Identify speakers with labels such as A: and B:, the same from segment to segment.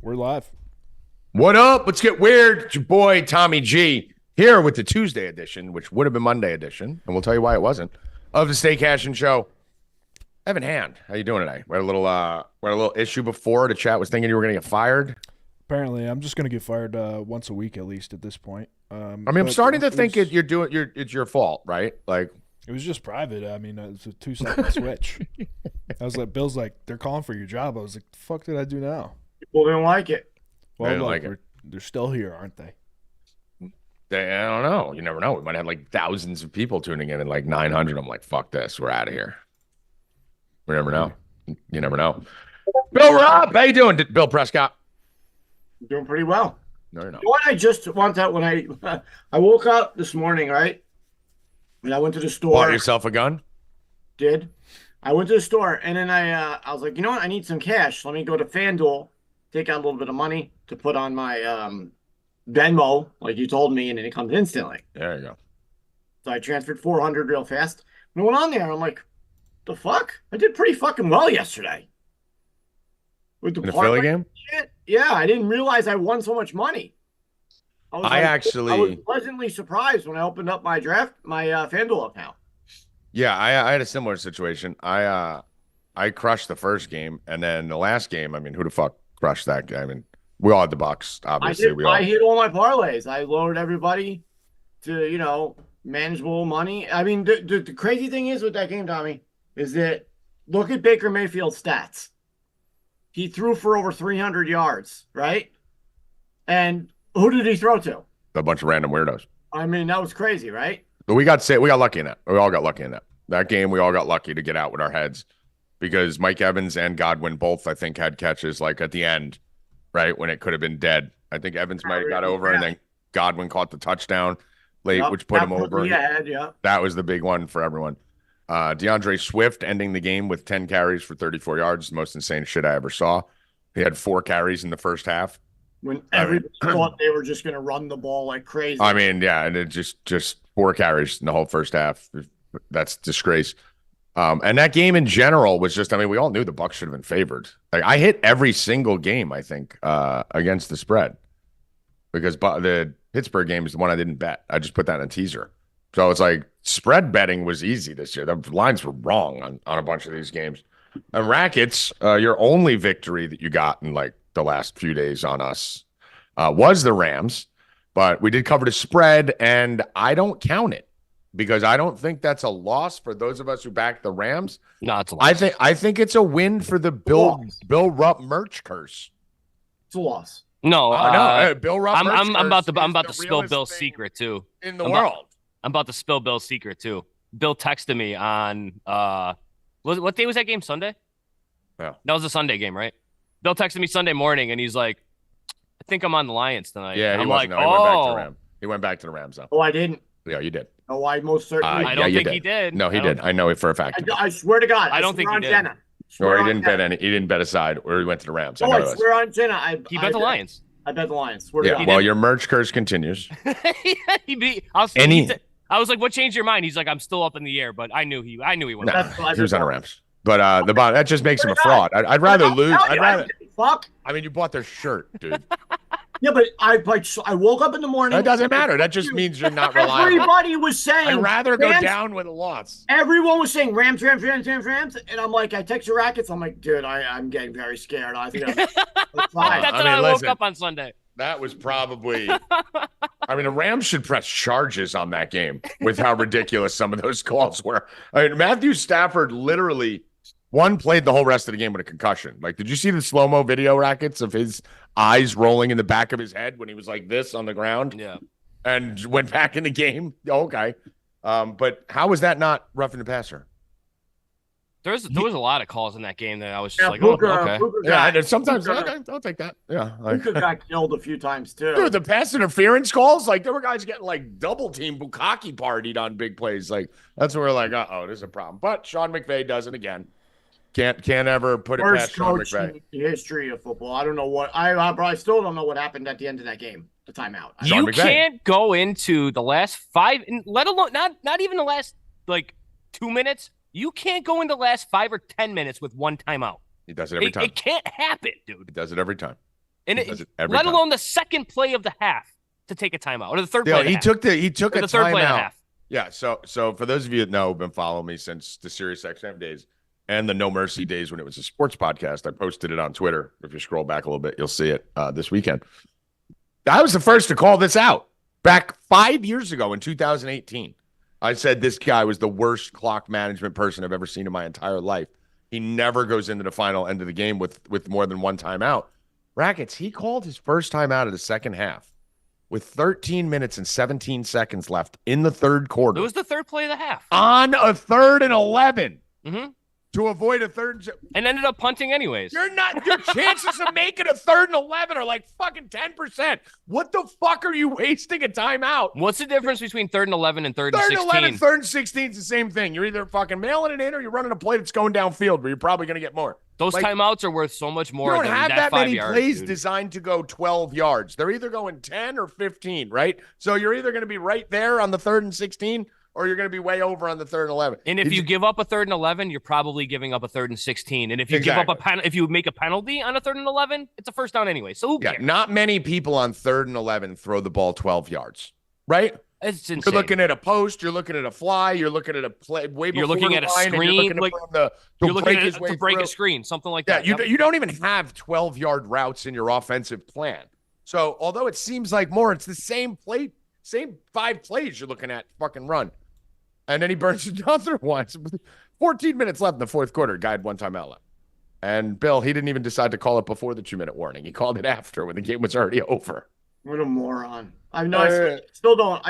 A: We're live.
B: What up? Let's get weird. It's your boy, Tommy G, here with the Tuesday edition, which would have been Monday edition, and we'll tell you why it wasn't, of the Stay Cashin show. Evan Hand, how you doing today? We had a little issue before. The chat was thinking you were going to get fired.
A: Apparently, I'm just going to get fired once a week at least at this point.
B: I'm starting to think it's your fault, right? Like,
A: it was just private. I mean, it's a 2-second switch. I was like, Bill's like, they're calling for your job. I was like, the fuck did I do now?
C: People didn't like it.
A: Well, look, they're still here, aren't they?
B: I don't know. You never know. We might have like thousands of people tuning in and like 900. I'm like, fuck this. We're out of here. We never know. You never know. Bill Rupp, how you doing, Bill Prescott?
C: Doing pretty well.
B: No, you're not.
C: You know what I just want that when I woke up this morning, right? And I went to the store.
B: Bought yourself a gun?
C: I went to the store and then I was like, you know what? I need some cash. Let me go to FanDuel, take out a little bit of money to put on my Venmo, like you told me, and then it comes instantly.
B: There you go.
C: So I transferred $400 real fast. And I went on there and I'm like, the fuck? I did pretty fucking well yesterday. With
B: In the Philly game?
C: Shit. Yeah, I didn't realize I won so much money. I was pleasantly surprised when I opened up my FanDuel account.
B: Yeah, I had a similar situation. I crushed the first game, and then the last game, I mean, who the fuck crushed that game? I mean, we all had the Bucks, obviously.
C: I hit all my parlays. I lowered everybody to, manageable money. I mean, the crazy thing is with that game, Tommy, is that look at Baker Mayfield's stats. He threw for over 300 yards, right? And who did he throw to?
B: A bunch of random weirdos.
C: I mean, that was crazy, right?
B: But we got lucky in that. We all got lucky in that. That game, we all got lucky to get out with our heads because Mike Evans and Godwin both, I think, had catches like at the end, right, when it could have been dead. I think Evans might have got over, and then Godwin caught the touchdown late, which put him over.
C: Yeah.
B: That was the big one for everyone. DeAndre Swift ending the game with 10 carries for 34 yards, the most insane shit I ever saw. He had 4 carries in the first half.
C: When everybody thought they were just going to run the ball like crazy.
B: I mean, yeah, and it just 4 carries in the whole first half. That's disgrace. And that game in general was just, I mean, we all knew the Bucs should have been favored. Like, I hit every single game, I think, against the spread because the Pittsburgh game is the one I didn't bet. I just put that in a teaser. So it's like spread betting was easy this year. The lines were wrong on a bunch of these games. And Rackets, your only victory that you got in like the last few days on us was the Rams, but we did cover the spread, and I don't count it because I don't think that's a loss for those of us who back the Rams.
D: No, it's a loss.
B: I think it's a win for the Bill Rupp merch curse.
C: It's a loss.
D: No,
B: Bill Rupp.
D: I'm about to spill Bill's secret too.
B: In the world.
D: I'm about to spill Bill's secret too. Bill texted me on what day was that game? Sunday?
B: Yeah.
D: That was a Sunday game, right? Bill texted me Sunday morning and he's like, I think I'm on the Lions tonight.
B: Yeah,
D: I'm
B: like,
D: oh.
B: He went back to the Rams though.
C: Oh, I didn't.
B: Yeah, you did.
C: Oh, I most certainly.
D: I don't think he did.
B: No, he did. I know it for a fact.
C: I swear to God.
D: I don't think he did.
C: Jenna.
B: Or he didn't bet any. He didn't bet a side, or he went to the Rams.
C: Oh, I swear on Jenna.
D: He bet the Lions.
C: I bet the Lions. Swear to God.
B: Well, your merch curse continues.
D: I was like, "What changed your mind?" He's like, "I'm still up in the air," but I knew he went.
B: He was on the Rams, but the bond that just makes him a fraud. I'd rather lose. I'd rather.
C: Fuck.
B: I mean, you bought their shirt, dude.
C: Yeah, but I woke up in the morning.
B: That doesn't matter. That just means you're not reliable.
C: Everybody was saying
B: I'd rather go down with a loss.
C: Everyone was saying Rams, and I'm like, I text your Rackets. I'm like, dude, I'm getting very scared. I think
D: that's when I woke up on Sunday.
B: That was probably. I mean, the Rams should press charges on that game with how ridiculous some of those calls were. I mean, Matthew Stafford literally played the whole rest of the game with a concussion. Like, did you see the slow-mo video, Rackets, of his eyes rolling in the back of his head when he was like this on the ground?
D: Yeah.
B: And went back in the game? Okay. But how was that not roughing the passer?
D: There was a lot of calls in that game that I was just like,
B: okay. Sometimes I'll take that. Yeah.
C: Puka got killed a few times, too.
B: Dude, the pass interference calls, like, there were guys getting, like, double-team bukkake partied on big plays. Like, that's where we're like, uh-oh, there's a problem. But Sean McVey does it again. Can't ever put it past Sean McVay.
C: In the history of football. I don't know what I still don't know what happened at the end of that game. The timeout.
D: You can't go into the last 5, let alone not even the last like 2 minutes. You can't go into the last 5 or 10 minutes with one timeout.
B: He does it every time.
D: It can't happen, dude.
B: He does it every time.
D: And
B: He does it every
D: let
B: time.
D: alone the second play of the half to take a timeout or the third play.
B: Yeah,
D: of the
B: he
D: half.
B: took
D: Or
B: a
D: the third play of the
B: timeout.
D: half.
B: Yeah, so for those of you that know, who've been following me since the SiriusXM days and the No Mercy days when it was a sports podcast, I posted it on Twitter. If you scroll back a little bit, you'll see it this weekend. I was the first to call this out back 5 years ago in 2018. I said this guy was the worst clock management person I've ever seen in my entire life. He never goes into the final end of the game with more than one timeout. Rackets, he called his first timeout of the second half with 13 minutes and 17 seconds left in the third quarter.
D: It was the third play of the half.
B: On a 3rd and 11
D: Mm-hmm.
B: to avoid a third.
D: And ended up punting anyways.
B: Your chances of making a 3rd and 11 are like fucking 10%. What the fuck are you wasting a timeout?
D: What's the difference between 3rd and 11 and 3rd and
B: 3rd and 11,
D: 16?
B: 3rd and 16 is the same thing. You're either fucking mailing it in or you're running a play that's going downfield where you're probably going to get more.
D: Those
B: Like,
D: timeouts are worth so much
B: you
D: more
B: don't
D: than
B: have
D: that
B: that
D: 5
B: many
D: yards.
B: plays
D: Dude.
B: designed to go 12 yards. They're either going 10 or 15, right? So you're either going to be right there on the 3rd and 16 or you're going to be way over on the 3rd and 11.
D: And if you give up a 3rd and 11, you're probably giving up a 3rd and 16. And if you give up if you make a penalty on a 3rd and 11, it's a first down anyway. So who cares?
B: Not many people on 3rd and 11 throw the ball 12 yards, right?
D: It's insane.
B: You're looking at a post, you're looking at a fly, you're looking at a play way before
D: You're looking at a
B: line, and
D: screen,
B: you're looking
D: like,
B: to break his way
D: to break
B: through.
D: a screen, something like
B: Yeah,
D: that.
B: you don't even have 12-yard routes in your offensive plan. So although it seems like more, it's the same 5 plays you're looking at fucking run. And then he burns another one. 14 minutes left in the fourth quarter. Guy had one timeout left. And Bill, he didn't even decide to call it before the 2-minute warning. He called it after when the game was already over.
C: What a moron. I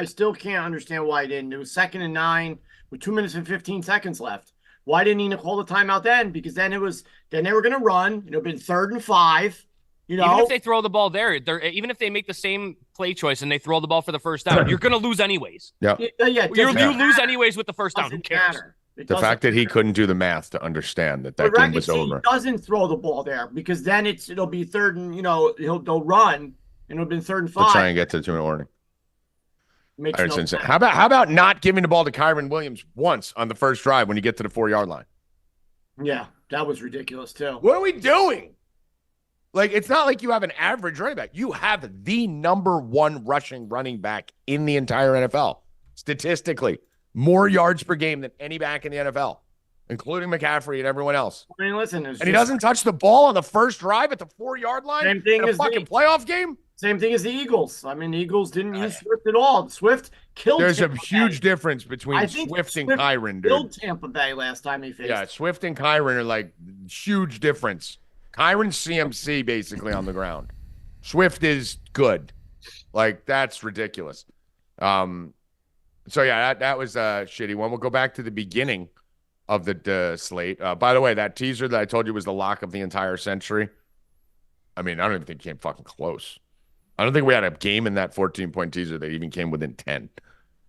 C: still can't understand why he didn't. It was 2nd and 9 with 2 minutes and 15 seconds left. Why didn't he call the timeout then? Because then they were going to run. It would have been 3rd and 5.
D: Even if they throw the ball there, even if they make the same play choice and they throw the ball for the first down, you're going to lose anyways.
B: Yeah.
D: You lose anyways with the first down. Who cares?
B: The fact that he couldn't do the math to understand that game was over.
C: He doesn't throw the ball there because then it'll be 3rd and they'll run and it'll be 3rd and 5.
B: To try and get to the 2-minute warning.
C: Makes no sense.
B: How about not giving the ball to Kyron Williams once on the first drive when you get to the 4-yard line?
C: Yeah, that was ridiculous too.
B: What are we doing? Like, it's not like you have an average running back. You have the number 1 rushing running back in the entire NFL. Statistically, more yards per game than any back in the NFL, including McCaffrey and everyone else.
C: I mean, listen.
B: And he doesn't touch the ball on the first drive at the 4-yard line
C: Same thing
B: in a
C: as
B: fucking playoff game?
C: Same thing as the Eagles. I mean, the Eagles didn't use Swift at all. Swift killed
B: There's
C: Tampa
B: a huge
C: Bay.
B: difference between Swift and Kyron, dude.
C: Killed Tampa Bay last time he faced.
B: Yeah, Swift and Kyron are like huge difference. Kyron's CMC basically on the ground. Swift is good. Like, that's ridiculous. So yeah, that was a shitty one. We'll go back to the beginning of the slate. By the way, that teaser that I told you was the lock of the entire century. I mean, I don't even think it came fucking close. I don't think we had a game in that 14-point teaser that even came within 10.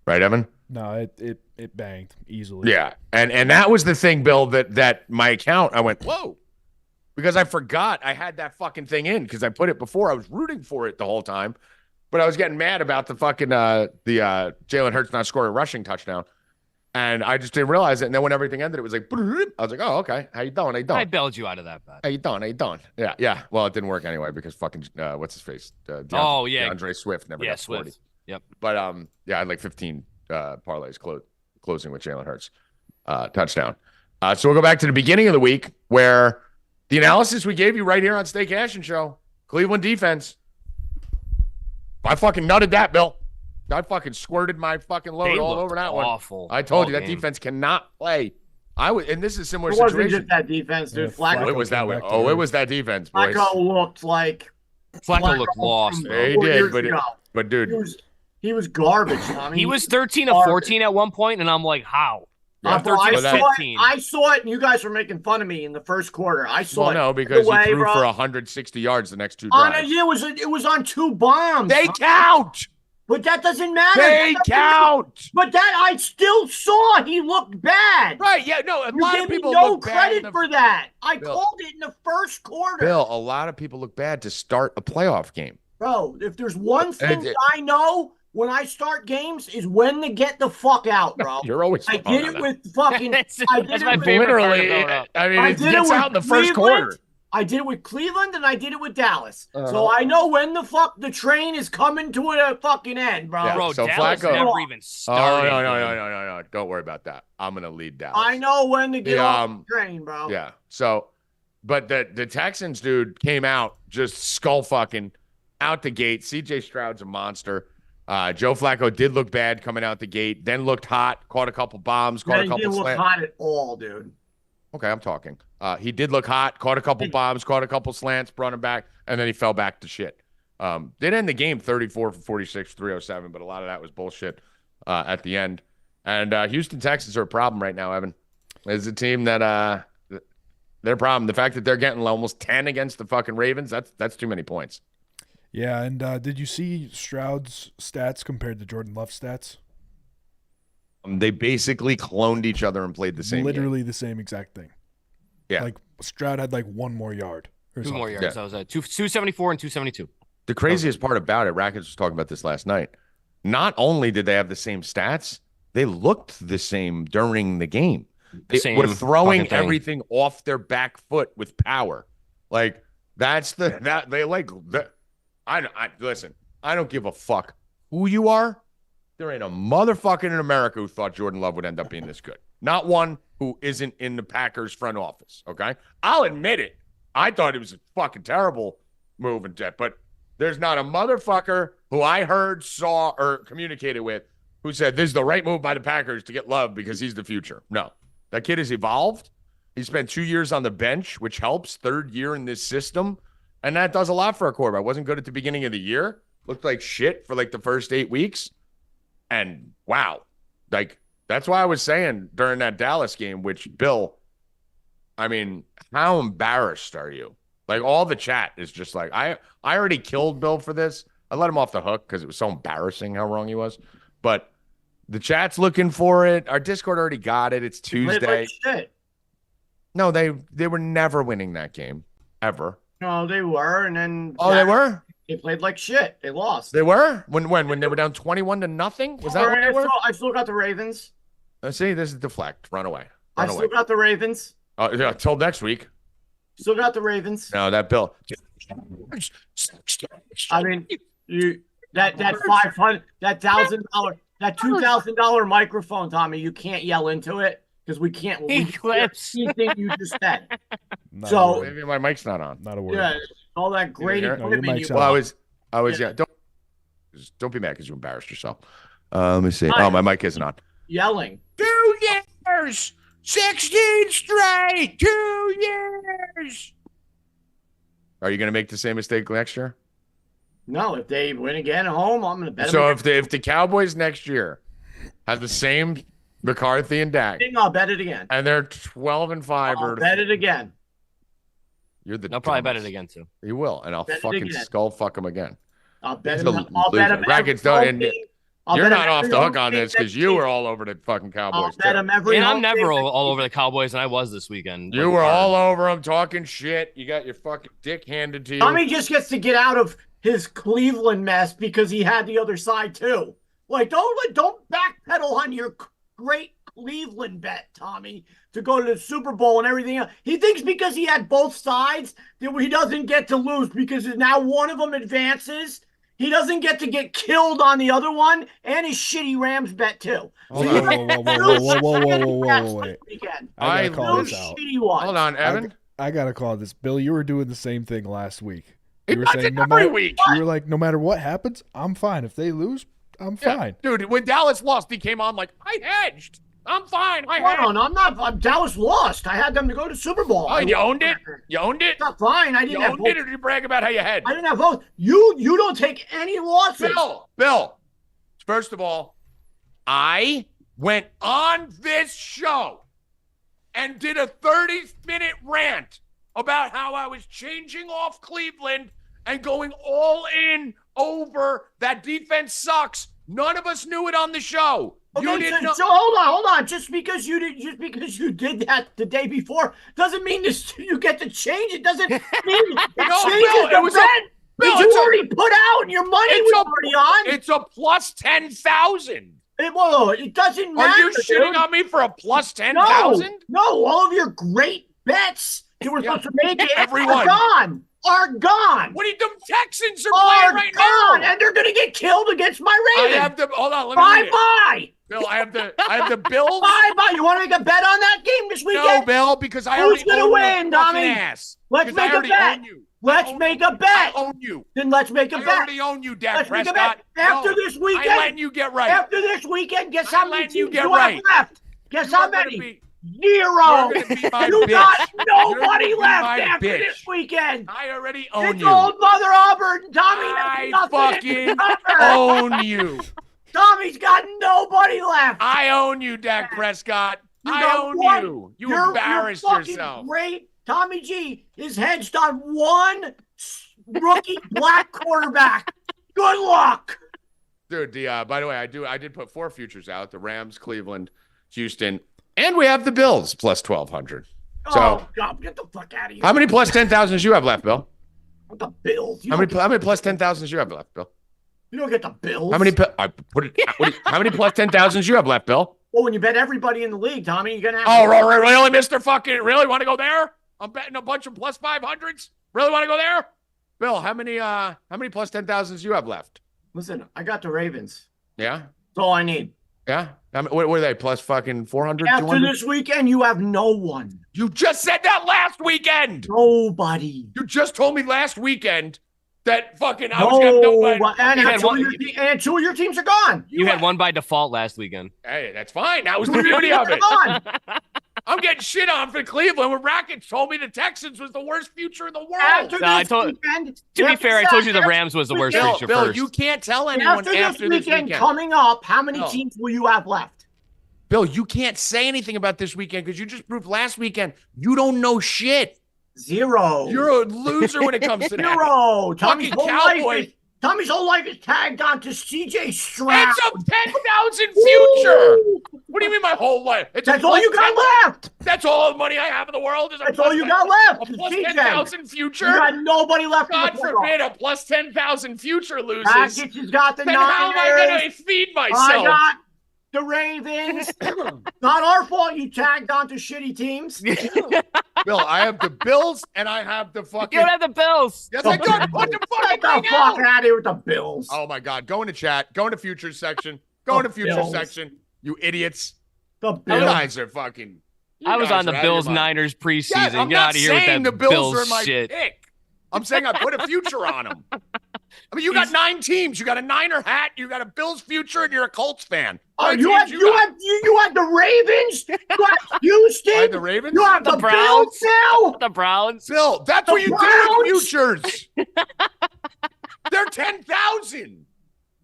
B: Right, Evan?
A: No, it banged easily.
B: Yeah. And that was the thing, Bill, that my account, I went, whoa. Because I forgot I had that fucking thing in because I put it before. I was rooting for it the whole time. But I was getting mad about the fucking Jalen Hurts not scoring a rushing touchdown. And I just didn't realize it. And then when everything ended, it was like, I was like, oh, okay. How you doing?
D: I bailed you out of that bet.
B: How you doing? Yeah. Well, it didn't work anyway because fucking, what's his face? DeAndre Swift never got 40.
D: Swift. Yep.
B: But, I had like 15 parlays closing with Jalen Hurts touchdown. So we'll go back to the beginning of the week where the analysis we gave you right here on Stay Cashin Show, Cleveland defense. I fucking nutted that, Bill. I fucking squirted my fucking load all over that
D: awful.
B: one. I told you that defense cannot play. And this is a similar
C: it
B: situation.
C: It wasn't just that defense, dude. Flacco.
B: It was that way. Oh, it was that defense, boys.
C: Flacco looked like
D: Flacco looked lost.
B: He did, but dude,
C: he was garbage. Tommy.
D: He was 13 of 14 at one point, and I'm like, how?
C: Yeah, I saw it, and you guys were making fun of me in the first quarter. I saw it.
B: No, because he threw for 160 yards the next 2 drives.
C: It was on 2 bombs.
B: They count.
C: But that doesn't matter.
B: They count.
C: But that I still saw. He looked bad.
B: Right? Yeah. No. A lot of people
C: no
B: look
C: credit
B: bad
C: for that. I called it in the first quarter.
B: Bill, a lot of people look bad to start a playoff game.
C: Bro, if there's one thing I know when I start games is when to get the fuck out, bro.
B: You're always.
C: I did it with fucking.
D: That's my favorite.
B: Literally. I mean, it gets out in the first quarter.
C: I did it with Cleveland and I did it with Dallas. So I know when the fuck the train is coming to a fucking end, bro.
B: Yeah,
D: Bro,
B: so
D: Dallas
B: Flacco-
D: never even started.
B: No. Don't worry about that. I'm gonna lead Dallas.
C: I know when to get off the train, bro.
B: Yeah. So, but the Texans dude came out just skull fucking out the gate. CJ Stroud's a monster. Joe Flacco did look bad coming out the gate, then looked hot, caught a couple bombs, caught a couple
C: didn't look
B: slants.
C: hot at all, dude.
B: Okay, I'm talking. He did look hot, caught a couple bombs, caught a couple slants, brought him back, and then he fell back to shit. Did end the game 34 for 46, 307, but a lot of that was bullshit at the end. And Houston Texans are a problem right now, Evan. It's a team that their problem. The fact that they're getting almost 10 against the fucking Ravens, that's too many points.
A: Yeah, and did you see Stroud's stats compared to Jordan Love's stats?
B: They basically cloned each other and played the same
A: Literally
B: game.
A: the same exact thing.
B: Yeah.
A: Like Stroud had like one more yard. Or
D: 2 more
A: something.
D: yards. That was 274 and 272.
B: The craziest part about it, Rackets was talking about this last night. Not only did they have the same stats, they looked the same during the game. They were throwing everything off their back foot with power. Like listen, I don't give a fuck who you are. There ain't a motherfucker in America who thought Jordan Love would end up being this good. Not one who isn't in the Packers front office, okay? I'll admit it. I thought it was a fucking terrible move and jet, but there's not a motherfucker who I heard, saw, or communicated with who said this is the right move by the Packers to get Love because he's the future. No. That kid has evolved. He spent 2 years on the bench, which helps. 3rd year in this system. And that does a lot for a quarterback. Wasn't good at the beginning of the year. Looked like shit for like the first 8 weeks. And wow. Like, that's why I was saying during that Dallas game, which, Bill, I mean, how embarrassed are you? Like, all the chat is just like, I already killed Bill for this. I let him off the hook because it was so embarrassing how wrong he was. But the chat's looking for it. Our Discord already got it. It's Tuesday.
C: Shit.
B: No, they were never winning that game, ever.
C: No, they were, and then
B: They were?
C: They played like shit. They lost.
B: They were? When they were down 21-0? Was that when they were?
C: I still got the Ravens.
B: Let's see, this is deflect. Run away.
C: I still got the Ravens.
B: Yeah, till next week.
C: Still got the Ravens.
B: No, that Bill.
C: I mean, that $500, that $1,000, that $2,000 microphone, Tommy. You can't yell into it because we can't.
D: He clips.
C: Anything you just said.
A: Not
B: Maybe my mic's not on.
A: Not a word.
C: Yeah, all that great
B: No, your
C: equipment.
A: mic's
C: You
A: on.
B: Well, I was yeah. Don't be mad because you embarrassed yourself. Let me see. Oh, my mic isn't on.
C: yelling.
B: 2 years, 16 straight, 2 years. Are you going to make the same mistake next year?
C: No, if they win again at home, I'm going to bet
B: So
C: them.
B: if the Cowboys next year have the same McCarthy and Dak,
C: I'll bet it again.
B: and they're 12-5,
C: I'll
B: or
C: bet it again.
B: you're the
D: I'll probably bet
B: dumbest.
D: it again, too.
B: You will, and I'll
C: Bet it
B: fucking
C: again.
B: skull fuck them again.
C: I'll bet
B: He's
C: him.
B: a
C: I'll bet
B: loser.
C: him.
B: Rackets You're not off the hook on this because you were all over the fucking
C: I'll
B: Cowboys.
C: bet
B: too.
C: him every.
D: And I'm
C: home
D: never
C: game.
D: all over the Cowboys, and I was this weekend.
B: You were all over them talking shit. You got your fucking dick handed to you.
C: Tommy just gets to get out of his Cleveland mess because he had the other side too. Like, don't backpedal on your great Cleveland bet, Tommy, to go to the Super Bowl and everything else. He thinks because he had both sides that he doesn't get to lose because now one of them advances. He doesn't get to get killed on the other one, and his shitty Rams bet too.
A: Hold on. Whoa.
C: This weekend.
A: I gotta call
C: Two
A: this out.
C: shitty ones.
B: Hold on, Evan.
A: I gotta call this. Bill, you were doing the same thing last week.
B: He
A: You were
B: does
A: saying
B: it
A: no
B: every
A: matter
B: week.
A: you were like, no matter what happens, I'm fine. If they lose, I'm
B: Yeah.
A: fine.
B: Dude, when Dallas lost, he came on like, I hedged. I'm fine. I hedged.
C: Hold on, I'm not. Dallas lost. I had them to go to Super Bowl.
B: Oh, you owned it? You owned it?
C: Not fine. I
B: You
C: didn't have
B: owned
C: both.
B: it, or did you brag about how you hedged?
C: I didn't have both. You don't take any losses.
B: Bill, first of all, I went on this show and did a 30-minute rant about how I was changing off Cleveland and going all in over that defense sucks. None of us knew it on the show.
C: Okay,
B: You didn't know.
C: so hold on. Just because you did that the day before doesn't mean this you get to change. It doesn't mean it
B: No,
C: changes
B: Bill,
C: the
B: it was a-
C: bet
B: Bill,
C: that you
B: it's a-
C: already put out and your money
B: It's
C: was
B: a-
C: already on.
B: It's a plus 10,000.
C: It doesn't matter.
B: Are you shitting
C: dude.
B: on me for a plus 10,000?
C: No, all of your great bets You were supposed to make it.
B: Everyone.
C: Are gone.
B: What are you, the Texans are playing right
C: gone,
B: now?
C: and they're going to get killed against my Ravens.
B: I have the, hold on, let me read it.
C: Bye-bye.
B: Bill, I have the Bills.
C: Bye-bye. You want to make a bet on that game this weekend?
B: No, Bill, because I
C: Who's
B: already
C: gonna
B: own
C: win,
B: your
C: Tommy?
B: fucking ass.
C: Let's
B: Because
C: make
B: I
C: a
B: already
C: bet.
B: own you.
C: Let's make a bet.
B: I own you.
C: Then let's make a
B: I
C: bet.
B: already own you, Dak
C: Let's make a
B: Prescott.
C: bet. After
B: No,
C: this weekend.
B: I'm letting you get right.
C: After this weekend, guess
B: I'm
C: how many
B: letting you
C: teams
B: get
C: you
B: right.
C: have left? Guess
B: You
C: how
B: are gonna
C: many?
B: be-
C: Zero.
B: You're gonna be my
C: You
B: bitch.
C: got
B: You're
C: nobody
B: gonna be
C: left
B: my
C: after
B: bitch.
C: this weekend.
B: I already own
C: It's
B: you.
C: old Mother Auburn. Tommy,
B: I
C: nothing in
B: fucking
C: cover.
B: own you.
C: Tommy's got nobody left.
B: I own you, Dak Prescott.
C: You
B: I
C: got
B: own
C: one.
B: you. You
C: You're
B: embarrassed
C: fucking
B: yourself.
C: Great. Tommy G is hedged on one rookie black quarterback. Good luck.
B: Dude, by the way, I did put 4 futures out: the Rams, Cleveland, Houston, and we have the Bills plus 1,200. So,
C: oh, God, get the fuck out of here.
B: how many plus 10,000s you have left, Bill?
C: What the Bills?
B: How many plus 10,000s you have left, Bill?
C: You don't get the Bills.
B: How many? How many plus 10,000s you have left, Bill?
C: Well, when you bet everybody in the league, Tommy, you're gonna have.
B: Oh, really, Mister Fucking? Really want to go there? I'm betting a bunch of plus 500s. Really want to go there, Bill? How many plus 10,000s you have left?
C: Listen, I got the Ravens.
B: Yeah,
C: That's all I need.
B: yeah. What are they? Plus fucking 400?
C: After
B: 200?
C: this weekend, you have no one.
B: You just said that last weekend.
C: Nobody.
B: You just told me last weekend that fucking I was gonna have nobody.
C: And,
D: You had one-
C: and 2 of your teams are gone.
D: You had one by default last weekend.
B: Hey, that's fine. That was
C: 2
B: the
C: of your
B: beauty
C: teams
B: of
C: are
B: it.
C: gone.
B: I'm getting shit on for Cleveland when Rackets told me the Texans was the worst future in the world.
C: After
D: No, I
C: this
D: told-
C: weekend,
D: To be
C: after
D: fair, I
C: that-
D: told you the Rams was the worst
B: Bill,
D: future
B: Bill,
D: first.
B: you can't tell anyone
C: After this weekend coming up, how many
B: No.
C: teams will you have left?
B: Bill, you can't say anything about this weekend because you just proved last weekend you don't know shit.
C: 0.
B: You're a loser when it comes to that.
C: 0. Tommy's
B: Fucking
C: whole
B: Cowboy.
C: life is tagged on to CJ Stroud.
B: It's a 10,000 future. What do you mean my whole life? It's
C: That's
B: a
C: all you
B: plus
C: got
B: 10,000
C: left.
B: That's all the money I have in the world is a
C: That's
B: plus
C: all you
B: 10
C: got left.
B: A plus
C: CJ.
B: 10,000 future.
C: You got nobody left. in
B: God
C: the playoffs.
B: forbid a plus 10,000 future loses.
C: Rackets has got the
B: Then how am I going to
C: Niners.
B: feed
C: I
B: myself?
C: got the Ravens. Not our fault you tagged onto shitty teams.
B: Bill, I have the Bills and I have the
D: You
B: fucking.
D: don't have the Bills.
B: Yes, I got put the
C: Get
B: fucking
C: the
B: thing
C: fuck
B: out.
C: out of here with the Bills.
B: Oh my God! Go into chat. Go into futures section. Go into futures
C: Bills.
B: section. You idiots!
C: The
B: You
C: Bills.
B: guys are fucking. you
D: I was
B: guys
D: on the
B: are out of your
D: Bills
B: mind.
D: Niners preseason.
B: Yeah, I'm
D: Get
B: not
D: out of here with
B: saying
D: that
B: the Bills are
D: Bills
B: my
D: shit.
B: pick. I'm saying I put a future on them. I mean, you got 9 teams. You got a Niner hat. You got a Bills future, and you're a Colts fan.
C: Oh,
B: How many
C: you
B: teams
C: had the Ravens. You had Houston.
B: I had the Ravens.
C: You have
D: The
C: the
D: Browns.
C: Bills now.
D: The Browns.
B: Bill, that's
C: The
B: what you do
C: Browns.
B: with futures. They're 10,000.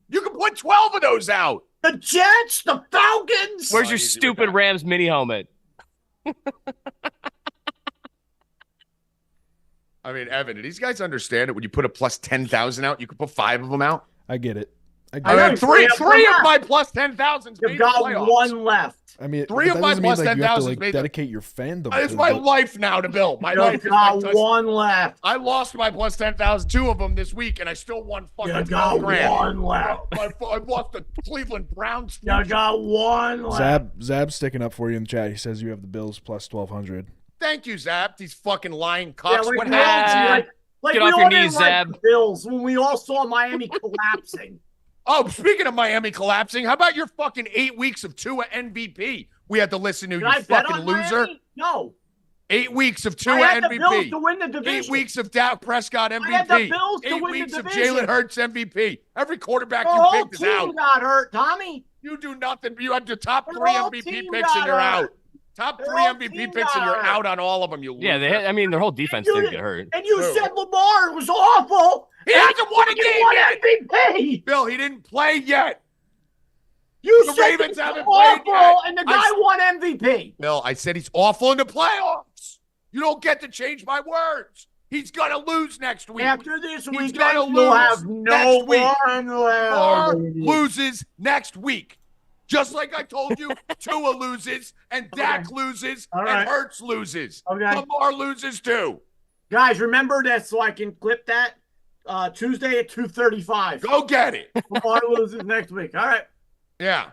B: You can put 12 of those out.
C: The Jets. The Falcons.
D: Where's your
B: easy with
D: stupid
B: that.
D: Rams mini helmet?
B: I mean, Evan, do these guys understand it? When you put a plus 10,000 out, you can put 5 of them out.
A: I get it. I
B: I
A: get
C: know,
A: it.
B: mean,
C: three
B: three
C: of
B: of
C: them
B: my plus 10,000s
C: You've
B: made the
C: got
B: playoffs.
C: one left.
A: I mean,
B: Three
A: but
B: of
A: that
B: my
A: doesn't mean
B: plus
A: like you have to
B: 10,000s
A: like
B: made the-
A: dedicate your fandom.
B: It's
A: to
B: my
A: the-
B: life now to Bill. My life
C: You've
B: is my
C: got
B: touch.
C: one left.
B: I lost my plus 10,000, 2 of them this week, and I still won fucking
C: You got
B: $12,000.
C: one left.
B: I lost the Cleveland Browns.
C: You got one left.
A: Zab's sticking up for you in the chat. He says you have the Bills plus 1,200.
B: Thank you, Zap. These fucking lying cocks.
C: Yeah, like
B: what
C: we all-
B: happened?
C: like
D: Get
C: we
D: off
C: all
D: your
C: didn't
D: knees,
C: like
D: Zab.
C: the Bills when we all saw Miami collapsing.
B: Oh, speaking of Miami collapsing, how about your fucking 8 weeks of Tua MVP? We had to listen to
C: Did
B: you
C: I bet
B: fucking
C: on
B: loser.
C: Miami? No.
B: 8 weeks of
C: I
B: Tua
C: had the Bills
B: MVP.
C: to win the
B: 8
C: division.
B: weeks of Dak Prescott MVP.
C: I had the Bills to
B: 8
C: win the
B: weeks of
C: division.
B: Jalen Hurts MVP. Every quarterback
C: The
B: you
C: whole
B: picked is out.
C: team got hurt, Tommy.
B: You do nothing. You had your top
C: The
B: 3
C: whole
B: MVP
C: team
B: picks and
C: got
B: you're
C: hurt.
B: out. Top
C: The
B: 3
C: whole
B: MVP
C: team
B: picks and
C: got
B: you're
C: hurt.
B: out on all of them. You
D: Yeah,
B: loser.
D: I mean, their whole defense
C: You
D: didn't
C: did-
D: get hurt.
C: And you
B: Who?
C: said Lamar was awful.
B: He
C: And
B: hasn't won a
C: he
B: game
C: won
B: yet.
C: MVP.
B: Bill, he didn't play yet.
C: You
B: The
C: said
B: Ravens
C: he was
B: haven't played
C: awful,
B: yet.
C: and the
B: I
C: guy
B: s-
C: won MVP.
B: Bill, I said he's awful in the playoffs. You don't get to change my words. He's going to lose next week.
C: After this
B: He's
C: weekend,
B: gonna
C: you'll
B: lose
C: have no
B: next week.
C: one
B: Lamar
C: left.
B: loses next week. Just like I told you, Tua loses, and Dak loses,
C: All
B: and
C: right.
B: Hurts loses.
C: Okay.
B: Lamar loses too.
C: Guys, remember that so I can clip that Tuesday at 2:35.
B: Go get it.
C: Lamar loses next week. All right.
B: Yeah.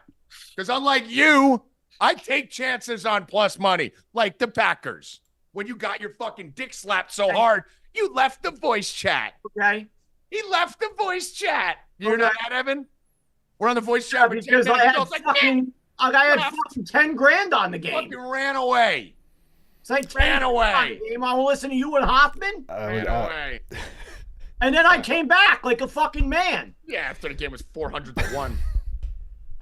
B: Because unlike you, I take chances on plus money, like the Packers. when you got your fucking dick slapped so hard, you left the voice chat.
C: Okay.
B: He left the voice chat. You know that, Evan? We're on the voice chat
C: because I had fucking 10 grand on the game.
B: Fucking ran away.
C: It's like
B: ran away.
C: Game. I will listen to you and Hoffman.
B: Ran away.
C: And then I came back like a fucking man.
B: Yeah, after the game was 400-1.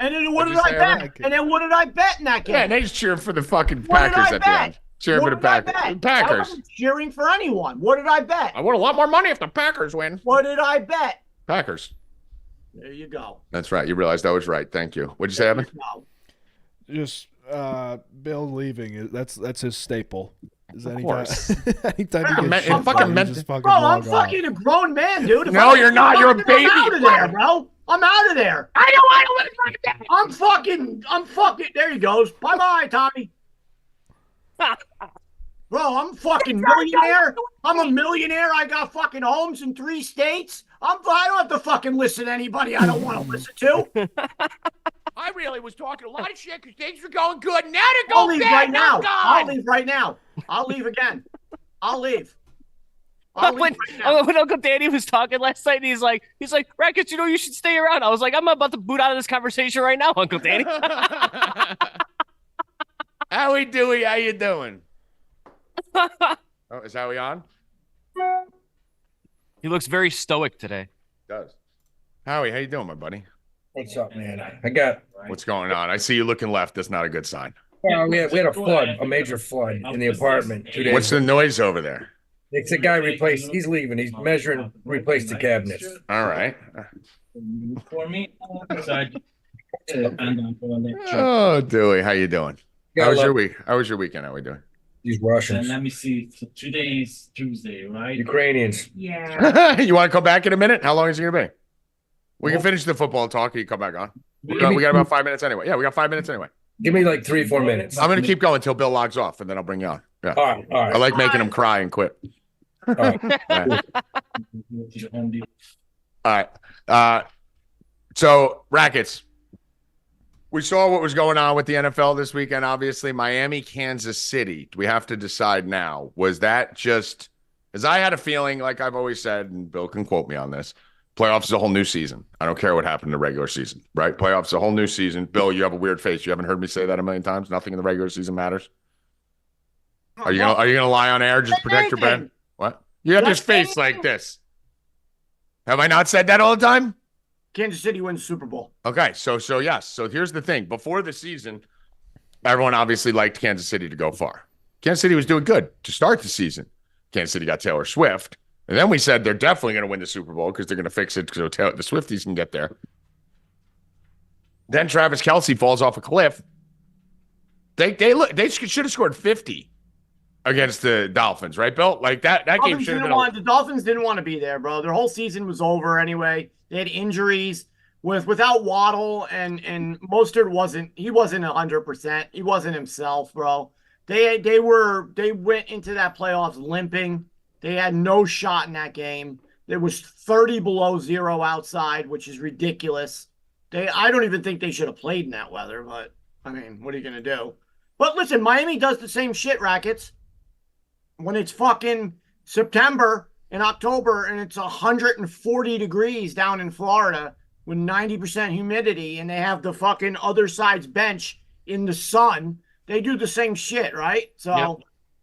C: And then what did I bet? And then what did I bet in that game?
B: Yeah, and they just cheered for the fucking Packers at the end. Cheering for the Packers.
C: I wasn't cheering for anyone. What did I bet?
B: I want a lot more money if the Packers win.
C: What did I bet?
B: Packers.
C: There you go.
B: That's right. You realized I was right. Thank you. What'd you say, Evan?
A: Just Bill leaving. That's his staple. Is
B: of course.
A: Anytime
C: bro, I'm fucking a grown man, dude.
B: No, you're not. You're a baby.
C: I'm out of there, bro. I'm out of there.
B: I don't want to.
C: I'm fucking. There he goes. Bye, Tommy. Bro, I'm fucking millionaire. I'm a millionaire. I got fucking homes in 3 states. I don't have to fucking listen to anybody I don't want to listen to.
B: I really was talking a lot of shit because things were going good. Now they're
C: I'll
B: going
C: leave
B: bad.
C: right now.
B: I'll leave
C: right now. I'll leave again. I'll leave.
D: When Uncle Danny was talking last night, he's like, Rackets, you should stay around. I was like, I'm about to boot out of this conversation right now, Uncle Danny.
B: Howie, Dewey, how you doing? Is Howie on?
D: He looks very stoic today.
B: He does. Howie, how you doing, my buddy?
E: What's up, man?
B: What's going on? I see you looking left. That's not a good sign.
E: Well, we had a flood, a major flood in the apartment 2 days
B: What's the noise over there?
E: It's a guy he's leaving. He's measuring, replace the cabinets.
B: All right.
F: For me,
B: Oh, Dewey, how you doing? How was your week? How was your weekend? How we doing?
E: These Russians.
F: Let me see. So today is Tuesday, right?
E: Ukrainians.
F: Yeah.
B: You want to come back in a minute? How long is it going to be? We can finish the football talk. You come back on. We got about 5 minutes anyway. Yeah, we got 5 minutes anyway.
E: Give me like 3-4 minutes.
B: I'm going to keep going until Bill logs off, and then I'll bring you on. Yeah.
E: All right.
B: I like making him cry and quit.
E: All right.
B: All right. So, Rackets. We saw what was going on with the NFL this weekend. Obviously, Miami, Kansas City. Do we have to decide now? Was that just, as I had a feeling, like I've always said, and Bill can quote me on this, playoffs is a whole new season. I don't care what happened in the regular season, right? Playoffs is a whole new season. Bill, you have a weird face. You haven't heard me say that a million times. Nothing in the regular season matters. Are you gonna lie on air just to protect your brand? What? You have this face like this. Have I not said that all the time?
C: Kansas City wins Super Bowl.
B: Okay, so yes. So here's the thing. Before the season, everyone obviously liked Kansas City to go far. Kansas City was doing good to start the season. Kansas City got Taylor Swift. And then we said they're definitely going to win the Super Bowl because they're going to fix it so the Swifties can get there. Then Travis Kelce falls off a cliff. They should have scored 50 against the Dolphins, right, Bill? Like that game should have been.
C: The Dolphins didn't want to be there, bro. Their whole season was over anyway. They had injuries without Waddle and Mostert wasn't 100%. He wasn't himself, bro. They went into that playoffs limping. They had no shot in that game. It was 30 below zero outside, which is ridiculous. I don't even think they should have played in that weather, but I mean, what are you gonna do? But listen, Miami does the same shit, Rackets. When it's fucking September and October and it's 140 degrees down in Florida with 90% humidity and they have the fucking other side's bench in the sun, they do the same shit, right? So, yep.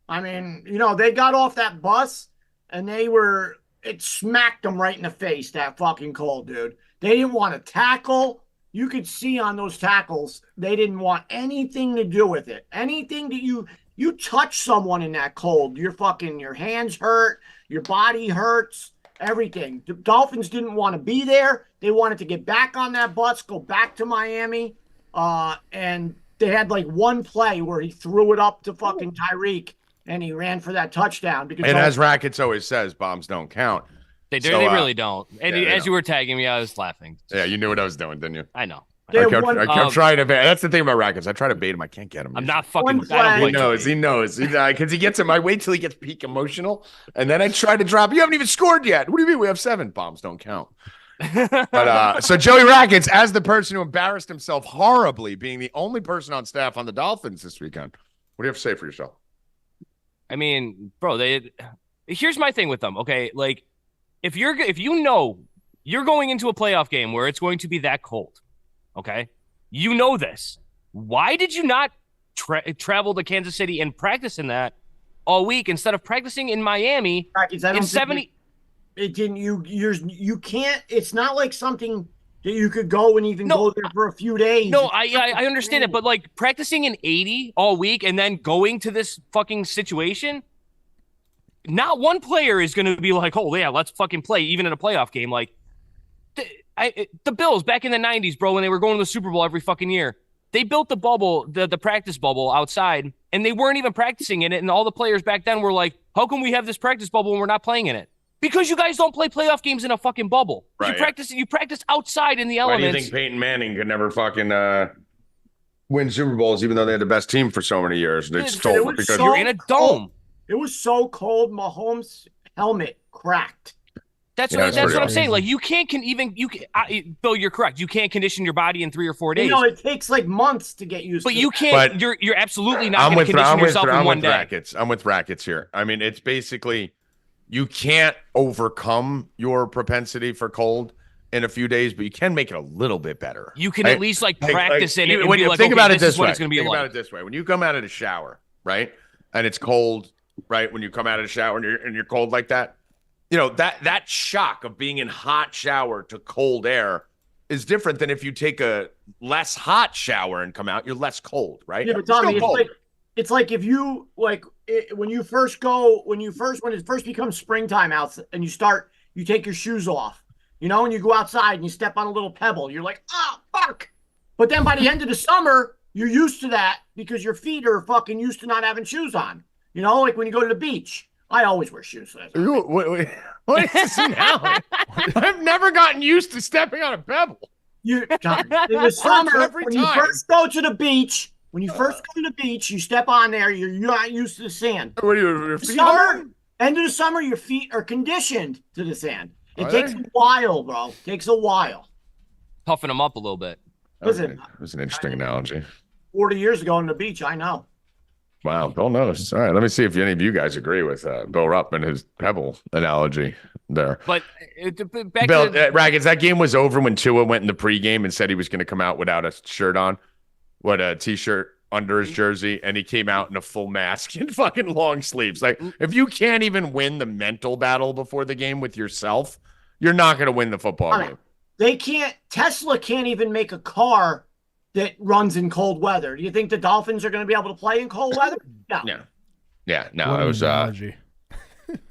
C: I mean, they got off that bus and it smacked them right in the face, that fucking cold, dude. They didn't want to tackle. You could see on those tackles, they didn't want anything to do with it. Anything that you touch someone in that cold, your hands hurt, your body hurts, everything. The Dolphins didn't want to be there. They wanted to get back on that bus, go back to Miami. And they had like one play where he threw it up to fucking Tyreek and he ran for that touchdown.
B: And as Rackets always says, bombs don't count.
D: They do. They really don't. And as you were tagging me, I was laughing.
B: Yeah, you knew what I was doing, didn't you?
D: I know.
B: I kept trying to bait. That's the thing about Rackets. I try to bait him. I can't get him.
D: I'm not fucking.
B: He knows. Because he gets him. I wait till he gets peak emotional, and then I try to drop. You haven't even scored yet. What do you mean? We have 7 bombs. Don't count. But so Joey Rackets, as the person who embarrassed himself horribly, being the only person on staff on the Dolphins this weekend, what do you have to say for yourself?
D: I mean, bro, here's my thing with them. Okay, like if you know you're going into a playoff game where it's going to be that cold, okay, you know this. Why did you not travel to Kansas City and practice in that all week instead of practicing in Miami in 70?
C: It didn't. You can't. It's not like something that you could go and even go there for a few days.
D: No, I understand it, but like practicing in 80 all week and then going to this fucking situation, not one player is going to be like, oh yeah, let's fucking play even in a playoff game. Like the Bills back in the 90s, bro, when they were going to the Super Bowl every fucking year, they built the bubble, the practice bubble outside, and they weren't even practicing in it. And all the players back then were like, how come we have this practice bubble and we're not playing in it? Because you guys don't play playoff games in a fucking bubble.
B: Right,
D: You practice outside in the
B: Why
D: elements.
B: do you think Peyton Manning could never fucking win Super Bowls, even though they had the best team for so many years? It's told because
D: you're in a dome.
C: It was so cold, Mahomes' helmet cracked.
D: That's what I'm saying. Like you can't Bill, you're correct. You can't condition your body in 3 or 4 days.
C: You know, it takes like months to get used to.
D: But you can't. You're absolutely not going to condition yourself in one day.
B: Rackets. I'm with Rackets here. I mean, it's basically you can't overcome your propensity for cold in a few days, but you can make it a little bit better.
D: You can at least like practice in it. And
B: when
D: be
B: you
D: like,
B: think
D: okay,
B: about it
D: this
B: this
D: is what
B: way.
D: it's going to be
B: Think
D: like.
B: about it this way: when you come out of the shower, right, and it's cold, right? When you come out of the shower and you're cold like that. You know, that shock of being in hot shower to cold air is different than if you take a less hot shower and come out, you're less cold, right?
C: Yeah, but Tommy, it's like if you like when it first becomes springtime out and you take your shoes off, you know, and you go outside and you step on a little pebble, you're like, oh fuck. But then by the end of the summer, you're used to that because your feet are fucking used to not having shoes on. You know, like when you go to the beach. I always wear shoes.
B: What is this now? I've never gotten used to stepping on a pebble.
C: In the summer, when you first go to the beach, you step on there, you're not used to the sand.
B: What are your feet
C: end of the summer, your feet are conditioned to the sand. It takes a while, bro. It takes a while.
D: Toughen them up a little bit.
C: Listen,
B: it was an interesting analogy.
C: 40 years ago on the beach, I know.
B: Wow, Bill knows. All right, let me see if any of you guys agree with Bill Rupp and his pebble analogy there.
D: But back
B: Bill,
D: to
B: Rackets, that game was over when Tua went in the pregame and said he was going to come out without a shirt on, a T-shirt under his jersey, and he came out in a full mask and fucking long sleeves. Like, if you can't even win the mental battle before the game with yourself, you're not going to win the football game.
C: Tesla can't even make a car that runs in cold weather. Do you think the Dolphins are going to be able to play in cold weather? No.
B: No. It was
A: analogy.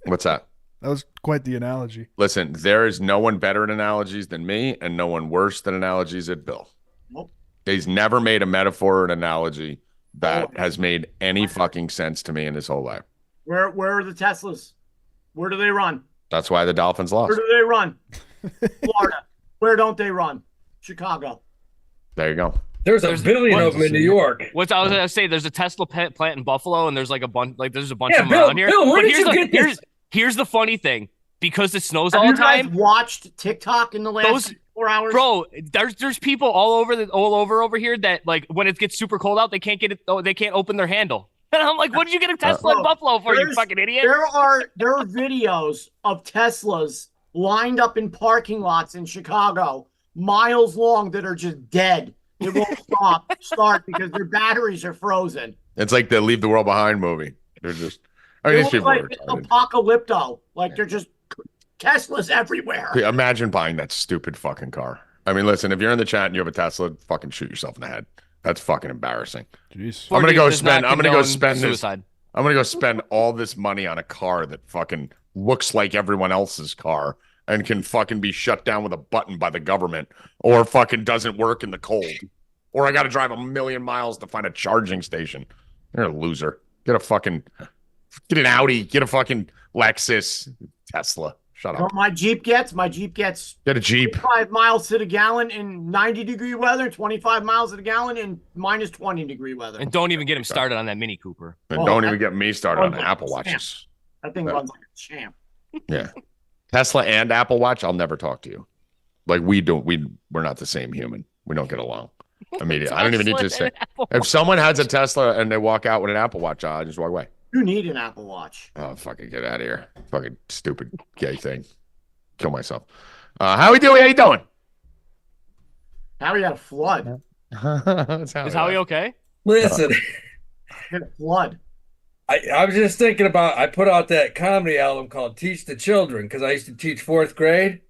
B: What's that?
A: That was quite the analogy.
B: Listen, there is no one better at analogies than me, and no one worse than analogies at Bill.
C: Nope.
B: He's never made a metaphor or an analogy that has made any fucking sense to me in his whole life.
C: Where are the Teslas? Where do they run?
B: That's why the Dolphins lost.
C: Where do they run? Florida. Where don't they run? Chicago.
B: There you go.
E: There's a billion of them in New York.
D: I was going to say, there's a Tesla plant in Buffalo, and there's like a bunch, there's a bunch
E: Yeah,
D: of them around here.
E: Bill, where
D: But
E: did you get this?
D: here's the funny thing, because it snows
C: Have
D: all
C: you
D: the time.
C: guys watched TikTok in the last 4 hours?
D: Bro, there's people all over here that like when it gets super cold out, they can't open their handle. And I'm like, what did you get a Tesla in Buffalo for, you fucking idiot?
C: There are videos of Teslas lined up in parking lots in Chicago, miles long, that are just dead. They won't start because their batteries are frozen.
B: It's like the Leave the World Behind movie. They're just, these people
C: like
B: are
C: apocalypto. Like they're just Teslas everywhere.
B: Imagine buying that stupid fucking car. I mean, listen, if you're in the chat and you have a Tesla, fucking shoot yourself in the head. That's fucking embarrassing.
A: Jeez.
B: I'm gonna go spend
D: suicide.
B: I'm gonna go spend all this money on a car that fucking looks like everyone else's car and can fucking be shut down with a button by the government, or fucking doesn't work in the cold, or I got to drive 1,000,000 miles to find a charging station. You're a loser. Get an Audi. Get a fucking Lexus. Tesla. Shut up.
C: My Jeep gets
B: Get a Jeep.
C: 5 miles to the gallon in 90-degree weather, 25 miles to the gallon in minus 20-degree weather.
D: And don't even get him started on that Mini Cooper.
B: And don't even get me started on Apple Watches.
C: That thing runs like a champ.
B: Yeah. Tesla and Apple Watch, I'll never talk to you. Like we're not the same human. We don't get along. Immediately. I don't even need to say. If someone has a Tesla and they walk out with an Apple Watch on, I just walk away.
C: You need an Apple Watch.
B: Oh, fucking get out of here. Fucking stupid gay thing. Kill myself. Howie Dewey, how you doing?
C: Howie had a flood.
B: That's
D: Is Howie okay?
E: Listen,
C: He had a flood.
E: I was just thinking about, I put out that comedy album called Teach the Children because I used to teach fourth grade.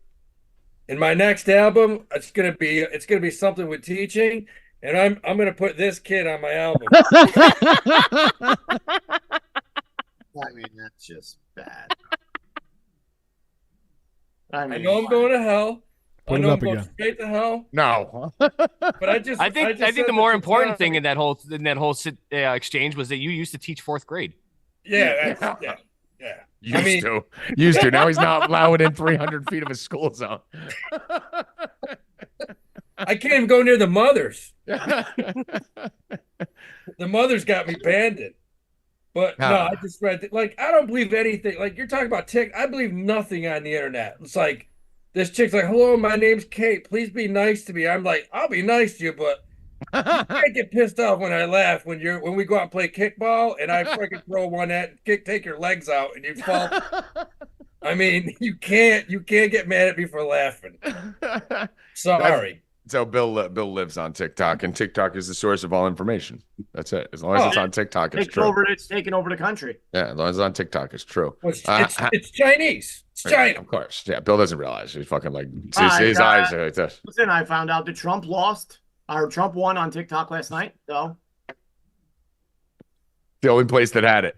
E: In my next album, it's gonna be something with teaching, and I'm gonna put this kid on my album.
C: I mean, that's just bad.
E: I know I'm going to hell.
A: Put
E: I
A: it
E: know I'm
A: up
E: going
A: again.
E: straight to hell.
B: No.
E: But I think
D: the more important thing in that whole exchange was that you used to teach fourth grade.
E: Yeah.
B: Used to. Now he's not allowed within 300 feet of his school zone.
E: I can't even go near the mothers. The mothers got me banned. But no, I just read like I don't believe anything. Like you're talking about I believe nothing on the internet. It's like this chick's like, "Hello, my name's Kate. Please be nice to me." I'm like, "I'll be nice to you, but you can't get pissed off when I laugh when we go out and play kickball and I freaking throw one take your legs out and you fall." I mean, you can't get mad at me for laughing. Sorry.
B: So Bill lives on TikTok, and TikTok is the source of all information. That's it. As long as it's on TikTok, it's true.
C: It's taking over the country.
B: Yeah, as long as it's on TikTok, it's true.
E: Well, it's Chinese. It's China.
B: Of course. Yeah, Bill doesn't realize. He's fucking like, his eyes are like this.
C: Listen, I found out that Trump won on TikTok last night, so.
B: The only place that had it.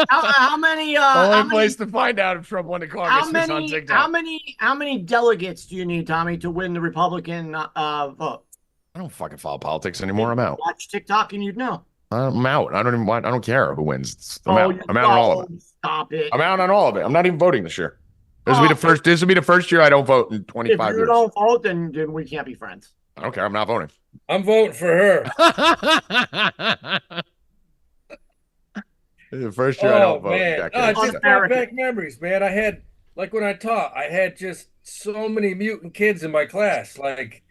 C: How many?
B: Only place to find out if Trump won the Congress is on TikTok.
C: How many delegates do you need, Tommy, to win the Republican vote?
B: I don't fucking follow politics anymore. I'm out.
C: Watch TikTok and you'd know.
B: I'm out. I don't care who wins. I'm out on all of it.
C: Stop it.
B: I'm out on all of it. I'm not even voting this year. This will be the first year I don't vote in 25
C: If
B: years.
C: you don't vote, then we can't be friends.
B: I don't care. I'm not voting.
E: I'm voting for her.
B: The first year I don't vote.
E: Man. Oh, it's just brought back memories, man. I had, like when I taught, I had just so many mutant kids in my class. Like,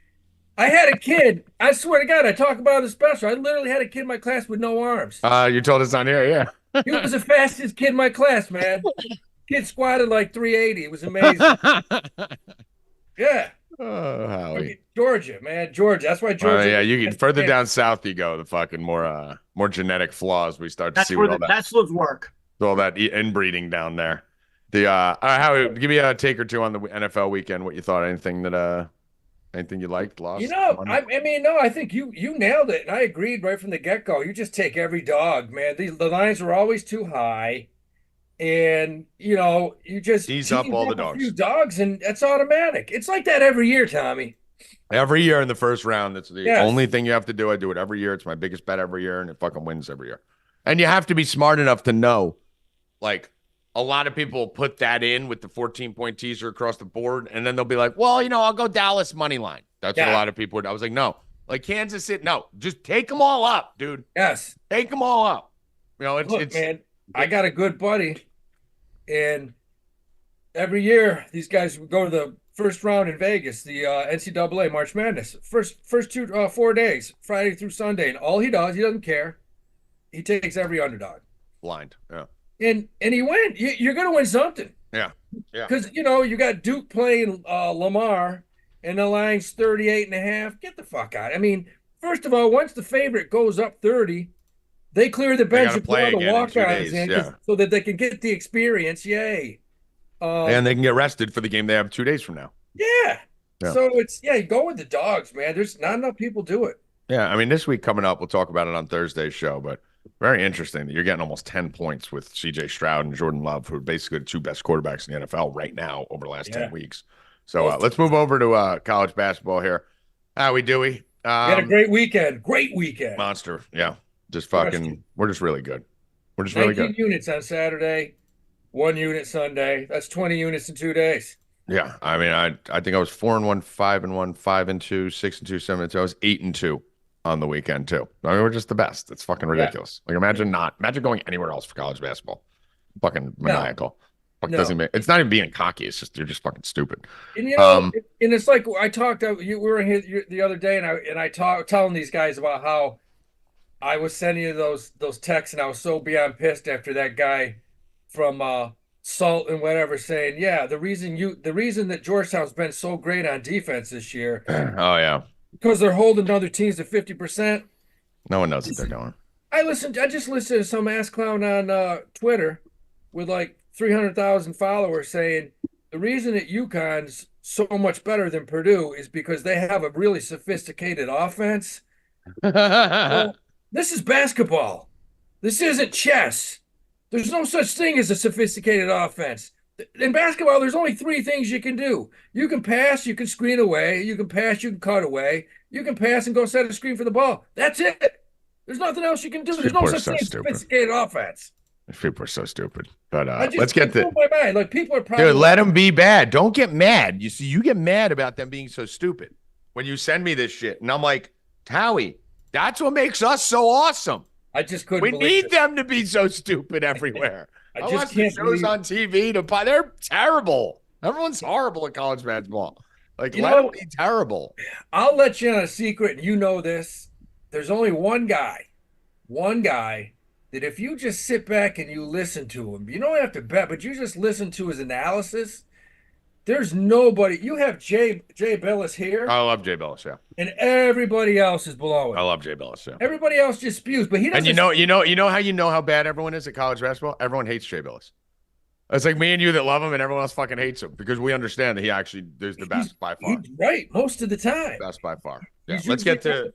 E: I had a kid, I swear to God, I talk about it special. I literally had a kid in my class with no arms.
B: You told us on here, yeah.
E: He was the fastest kid in my class, man. Kid squatted like 380. It was amazing. Yeah.
B: Oh, Howie.
E: Georgia, man. Georgia. That's why Georgia.
B: Yeah, you get further down south you go, the fucking more genetic flaws we start to see with all that.
C: Teslas work.
B: All that inbreeding down there. Howie, give me a take or two on the NFL weekend. What you thought? Anything you liked, lost?
E: I think you nailed it. And I agreed right from the get-go. You just take every dog, man. The lines are always too high. And, you just
B: tease up all the dogs.
E: A few dogs, and that's automatic. It's like that every year, Tommy.
B: Every year in the first round. That's the only thing you have to do. I do it every year. It's my biggest bet every year, and it fucking wins every year. And you have to be smart enough to know, like, a lot of people put that in with the 14-point teaser across the board, and then they'll be like, well, I'll go Dallas money line. That's what a lot of people would. I was like, no. Like Kansas City, no. Just take them all up, dude.
E: Yes.
B: Take them all up.
E: Look, man, I got a good buddy, and every year these guys would go to the first round in Vegas, the NCAA March Madness. First 4 days, Friday through Sunday, and all he does, he doesn't care. He takes every underdog.
B: Blind, yeah.
E: And he wins. You're going to win something.
B: Yeah.
E: Because, you got Duke playing Lamar, and the line's 38.5. Get the fuck out. I mean, first of all, once the favorite goes up 30, they clear the bench and put all the walk-ons in so that they can get the experience. Yay.
B: And they can get rested for the game they have 2 days from now.
E: Yeah. So you go with the dogs, man. There's not enough people do it.
B: Yeah, I mean, this week coming up, we'll talk about it on Thursday's show, but very interesting that you're getting almost 10 points with C.J. Stroud and Jordan Love, who are basically the two best quarterbacks in the NFL right now over the last 10 weeks. So let's move over to college basketball here. Howie Dewey.
E: We had a great weekend. Great weekend.
B: Monster. Yeah. Just fucking, we're just really good. We're just really good.
E: 19 units on Saturday, 1 unit Sunday. That's 20 units in 2 days.
B: Yeah. I mean, I think I was 4-1, 5-1, 5-2, 6-2, 7-2. I was 8-2 on the weekend too. I mean, we're just the best. It's fucking ridiculous. Like imagine going anywhere else for college basketball. Fucking maniacal. Doesn't make, it's not even being cocky. It's just, you're just fucking stupid.
E: And and it's like I talked to you. We were here the other day, and I talked telling these guys about how I was sending you those texts, and I was so beyond pissed after that guy from Salt and whatever saying, yeah, the reason that Georgetown's been so great on defense this year,
B: Oh yeah,
E: because they're holding other teams to 50%.
B: no one knows what they're doing.
E: I just listened to some ass clown on Twitter with like 300,000 followers saying the reason that UConn's so much better than Purdue is because they have a really sophisticated offense. Well, this is basketball. This isn't chess. There's no such thing as a sophisticated offense. In basketball, there's only three things you can do. You can pass, you can screen away, you can pass, you can cut away, you can pass and go set a screen for the ball. That's it. There's nothing else you can do. There's no such thing as sophisticated offense.
B: People are so stupid. But
E: Let's
B: get
E: my mind. Like people are probably
B: dude, let them be bad. Don't get mad. You see, you get mad about them being so stupid when you send me this shit, and I'm like, Howie, that's what makes us so awesome.
E: I just couldn't.
B: We
E: believe
B: need
E: it.
B: them to be so stupid everywhere.
E: I
B: I
E: just
B: watch the
E: can't
B: shows
E: believe
B: on TV. They're terrible. Everyone's horrible at college basketball. Like,
E: You
B: let
E: know-
B: them be terrible.
E: I'll let you on a secret, and you know this. There's only one guy that if you just sit back and you listen to him, you don't have to bet, but you just listen to his analysis. There's nobody. You have Jay Billis here,
B: I love Jay Billis. Yeah,
E: and everybody else is below
B: I
E: him.
B: love Jay Billis. Yeah.
E: Everybody else just spews, but he doesn't.
B: And you know how bad everyone is at college basketball. Everyone hates Jay Billis. It's like me and you that love him, and everyone else fucking hates him because we understand that he actually is the best by far.
E: He's right most of the time.
B: Best by far. Yeah.
E: He's
B: Let's get
E: usually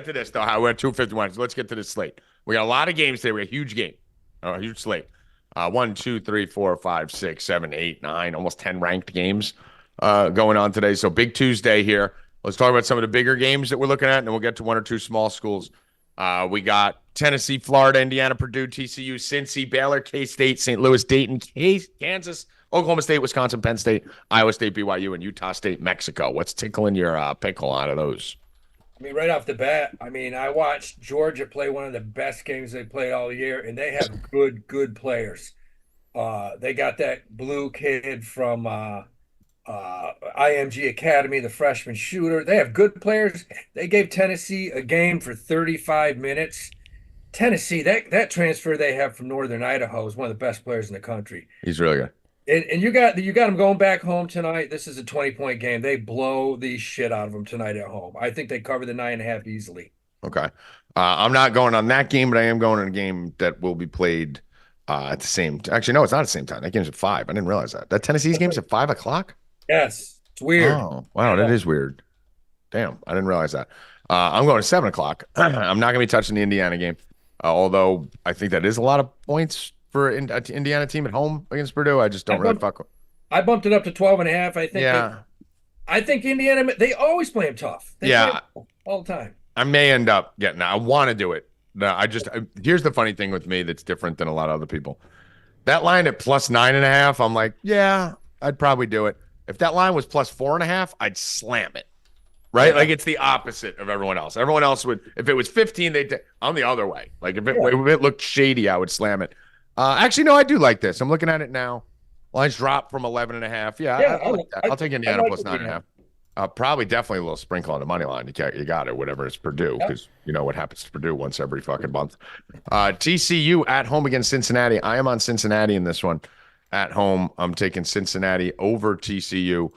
B: to this though. How we're at 251. So let's get to this slate. We got a lot of games today. We got a huge game. A huge slate. 1, 2, 3, 4, 5, 6, 7, 8, 9, almost 10 ranked games going on today. So big Tuesday here. Let's talk about some of the bigger games that we're looking at, and then we'll get to one or two small schools. We got Tennessee, Florida, Indiana, Purdue, TCU, Cincy, Baylor, K-State, St. Louis, Dayton, Kansas, Oklahoma State, Wisconsin, Penn State, Iowa State, BYU, and Utah State, Mexico. What's tickling your pickle out of those?
E: I mean, right off the bat, I watched Georgia play one of the best games they played all year, and they have good players. They got that blue kid from IMG Academy, the freshman shooter. They have good players. They gave Tennessee a game for 35 minutes. Tennessee, that transfer they have from Northern Idaho is one of the best players in the country.
B: He's really good.
E: And you got them going back home tonight. This is a 20-point game. They blow the shit out of them tonight at home. I think they cover the 9.5 easily.
B: Okay. I'm not going on that game, but I am going on a game that will be played at the same. Actually, no, it's not at the same time. That game's at 5. I didn't realize that. That Tennessee's game's at 5 o'clock.
E: Yes, it's weird.
B: Oh, wow, that is weird. Damn, I didn't realize that. I'm going to 7 o'clock. I'm not going to be touching the Indiana game, although I think that is a lot of points for an Indiana team at home against Purdue. I just don't really fuck with.
E: I bumped it up to 12.5. I think.
B: Yeah.
E: I think Indiana. They always play them tough. They play 'em all the time.
B: I may end up getting that. I want to do it. No, here's the funny thing with me that's different than a lot of other people. That line at plus 9.5, I'm like, yeah, I'd probably do it. If that line was plus 4.5, I'd slam it. Right? Yeah. Like it's the opposite of everyone else. Everyone else would, if it was 15, I'm the other way. Like if it looked shady, I would slam it. Actually, no, I do like this. I'm looking at it now. Lines dropped from 11.5. Yeah, I like that. I'll take Indiana plus 9.5. Probably definitely a little sprinkle on the money line. You got it, whatever it's Purdue, because you know what happens to Purdue once every fucking month. TCU at home against Cincinnati. I am on Cincinnati in this one. At home, I'm taking Cincinnati over TCU.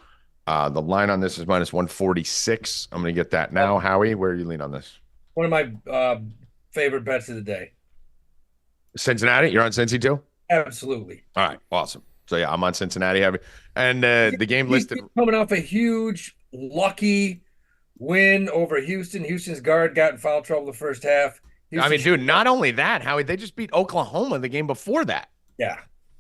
B: The line on this is minus 146. I'm going to get that now. Howie, where are you lean on this?
E: One of my favorite bets of the day.
B: Cincinnati? You're on Cincy too?
E: Absolutely.
B: All right, awesome. So yeah, I'm on Cincinnati heavy. And the game listed
E: coming off a huge lucky win over Houston. Houston's guard got in foul trouble the first half.
B: I mean, dude, not only that, Howie, they just beat Oklahoma the game before that.
E: Yeah.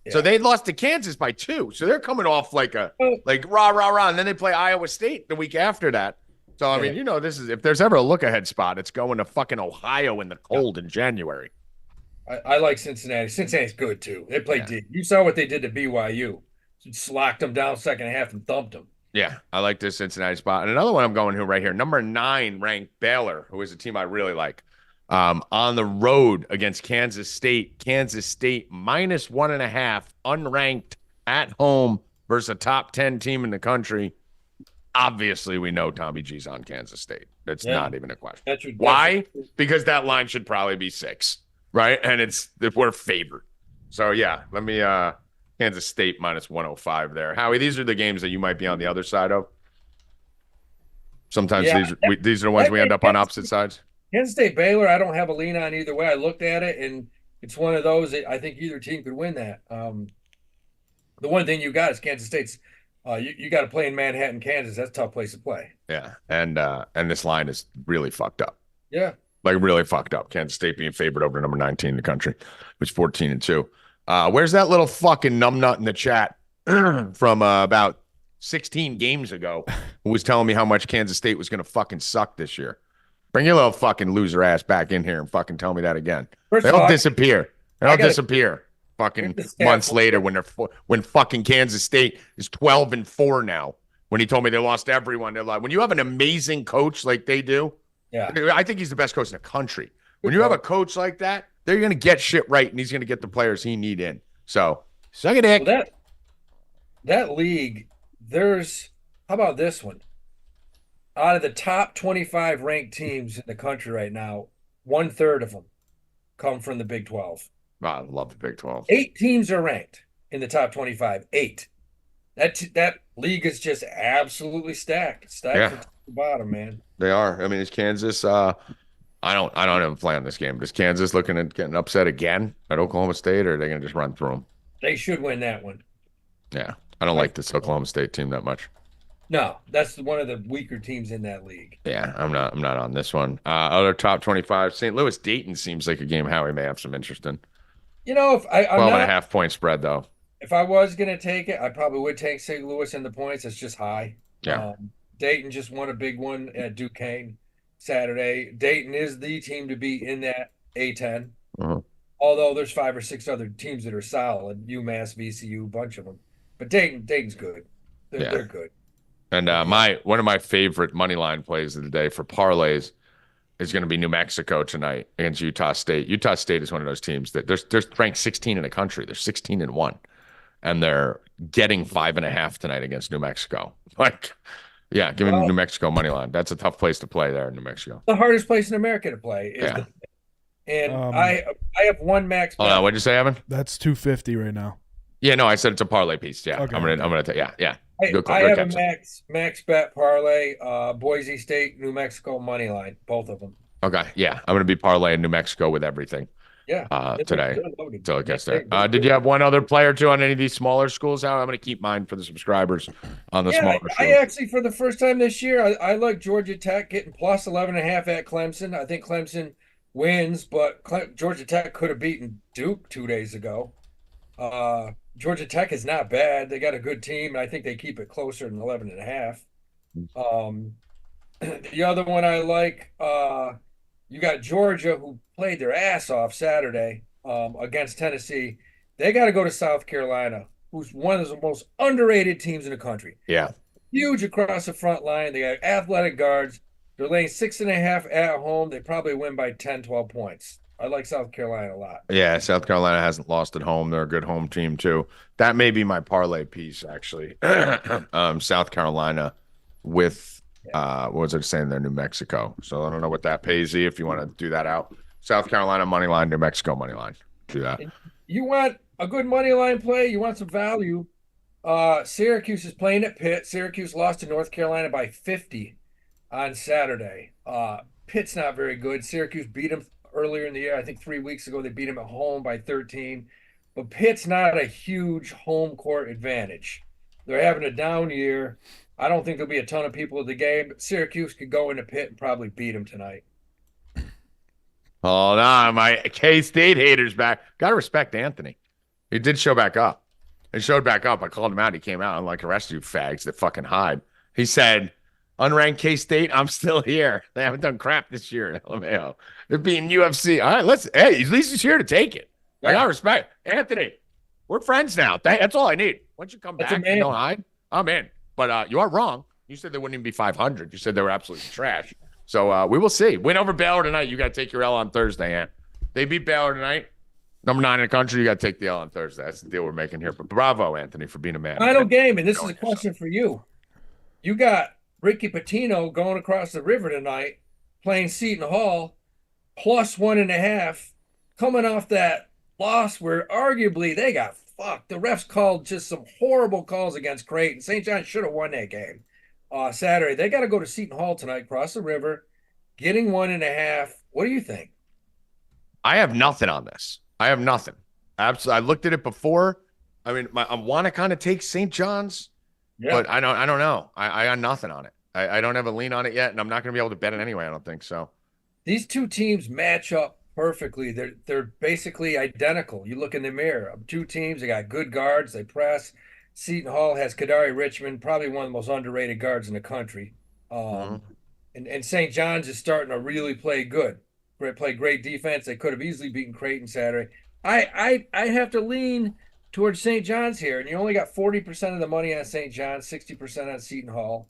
B: So they lost to Kansas by 2. So they're coming off like rah, and then they play Iowa State the week after that. So I mean, you know, this is if there's ever a look ahead spot, it's going to fucking Ohio in the cold in January.
E: I like Cincinnati. Cincinnati's good too. They play deep. You saw what they did to BYU. Slacked them down second half and thumped them. Yeah,
B: I like this Cincinnati spot. And another one I'm going to right here, number 9 ranked Baylor, who is a team I really like. On the road against Kansas State. Kansas State minus 1.5, unranked at home versus a top 10 team in the country. obviously we know Tommy G's on Kansas State. That's not even a question.
E: That's your,
B: Why? Because that line should probably be 6, right? And we're favored. So yeah, let me Kansas State minus 105 there. Howie, these are the games that you might be on the other side of. Sometimes these are the ones we end up on opposite sides.
E: Kansas State Baylor, I don't have a lean on either way. I looked at it, and it's one of those that I think either team could win that. The one thing you got is Kansas State's. You got to play in Manhattan, Kansas. That's a tough place to play.
B: Yeah, and this line is really fucked up.
E: Yeah,
B: like really fucked up. Kansas State being favored over number 19 in the country, which 14-2. Where's that little fucking numbnut in the chat from about 16 games ago who was telling me how much Kansas State was going to fucking suck this year? Bring your little fucking loser ass back in here and fucking tell me that again. They don't disappear. They don't disappear. Fucking months later when fucking Kansas State is 12-4 now. When he told me they lost everyone, they're like, when you have an amazing coach like they do, I think he's the best coach in the country. When you have a coach like that, they're going to get shit right, and he's going to get the players he need in. So, suck it, dick.
E: Well, that league, there's – how about this one? Out of the top 25 ranked teams in the country right now, 1/3 of them come from the Big 12.
B: Oh, I love the Big 12.
E: 8 teams are ranked in the top 25. 8. That league is just absolutely stacked. From top to bottom, man.
B: They are. I mean, is Kansas I don't even play on this game. Is Kansas looking at getting upset again at Oklahoma State, or are they going to just run through them?
E: They should win that one.
B: Yeah. I don't like this Oklahoma State team that much.
E: No, that's one of the weaker teams in that league.
B: Yeah, I'm not on this one. Other top 25, St. Louis Dayton seems like a game Howie may have some interest in.
E: You know, if I'm
B: 12.5 point spread though.
E: If I was going to take it, I probably would take St. Louis in the points. It's just high.
B: Yeah.
E: Dayton just won a big one at Duquesne Saturday. Dayton is the team to be in that A10.
B: Uh-huh.
E: Although there's 5 or 6 other teams that are solid, UMass, VCU, a bunch of them. But Dayton's good. They're good. And
B: one of my favorite money line plays of the day for parlays is going to be New Mexico tonight against Utah State. Utah State is one of those teams that they're ranked 16 in the country. They're 16-1, and they're getting 5.5 tonight against New Mexico. Like, yeah, give me New Mexico money line. That's a tough place to play there in New Mexico.
E: The hardest place in America to play. I have one max.
B: Hold on, what'd you say, Evan?
A: That's 250 right now.
B: Yeah, no, I said it's a parlay piece. Yeah,
A: okay.
B: I'm gonna take. Yeah.
E: I have a max bet parlay. Boise State, New Mexico money line, both of them.
B: Okay, yeah, I'm gonna be parlaying New Mexico with everything.
E: Yeah,
B: today until it gets there. Did you have one other player too on any of these smaller schools? How I'm gonna keep mine for the subscribers on the smaller schools.
E: I actually, for the first time this year, I like Georgia Tech getting plus 11.5 at Clemson. I think Clemson wins, but Georgia Tech could have beaten Duke 2 days ago. Georgia Tech is not bad. They got a good team, and I think they keep it closer than 11.5. The other one I like, you got Georgia, who played their ass off Saturday against Tennessee. They got to go to South Carolina, who's one of the most underrated teams in the country.
B: Yeah.
E: Huge across the front line. They got athletic guards. They're laying 6.5 at home. They probably win by 10, 12 points. I like South Carolina a lot.
B: Yeah, South Carolina hasn't lost at home. They're a good home team, too. That may be my parlay piece, actually. South Carolina with, what was I saying there, New Mexico. So I don't know what that pays you if you want to do that out. South Carolina money line, New Mexico money line. Do that.
E: You want a good money line play? You want some value? Syracuse is playing at Pitt. Syracuse lost to North Carolina by 50 on Saturday. Pitt's not very good. Syracuse beat them earlier in the year. I think 3 weeks ago they beat them at home by 13. But Pitt's not a huge home court advantage. They're having a down year. I don't think there'll be a ton of people at the game, but Syracuse could go into Pitt and probably beat them tonight.
B: Hold on, my K-State haters back. Got to respect Anthony. He did show back up. He showed back up. I called him out. He came out, unlike the rest of you fags that fucking hide. He said, unranked K-State, I'm still here. They haven't done crap this year at LMAO. They're beating UFC. All right, hey, at least he's here to take it. I got respect. Anthony, we're friends now. That's all I need. Once you come back and don't hide, I'm in. But you are wrong. You said they wouldn't even be 500. You said they were absolutely trash. So we will see. Win over Baylor tonight. You got to take your L on Thursday, Ant. They beat Baylor tonight. Number 9 in the country. You got to take the L on Thursday. That's the deal we're making here. But bravo, Anthony, for being a man.
E: Final game, and this is a question for you. You got Ricky Pitino going across the river tonight, playing Seton Hall, plus 1.5, coming off that loss where arguably they got fucked. The refs called just some horrible calls against Creighton. St. John should have won that game Saturday. They got to go to Seton Hall tonight, cross the river, getting 1.5. What do you think?
B: I have nothing on this. I have nothing. Absolutely. I looked at it before. I mean, I want to kind of take St. John's, but I don't know. I got nothing on it. I don't have a lean on it yet, and I'm not going to be able to bet it anyway. I don't think so.
E: These two teams match up perfectly. They're basically identical. You look in the mirror. Two teams, they got good guards. They press. Seton Hall has Kadari Richmond, probably one of the most underrated guards in the country. And St. John's is starting to really play good. Play great defense. They could have easily beaten Creighton Saturday. I have to lean towards St. John's here, and you only got 40% of the money on St. John's, 60% on Seton Hall.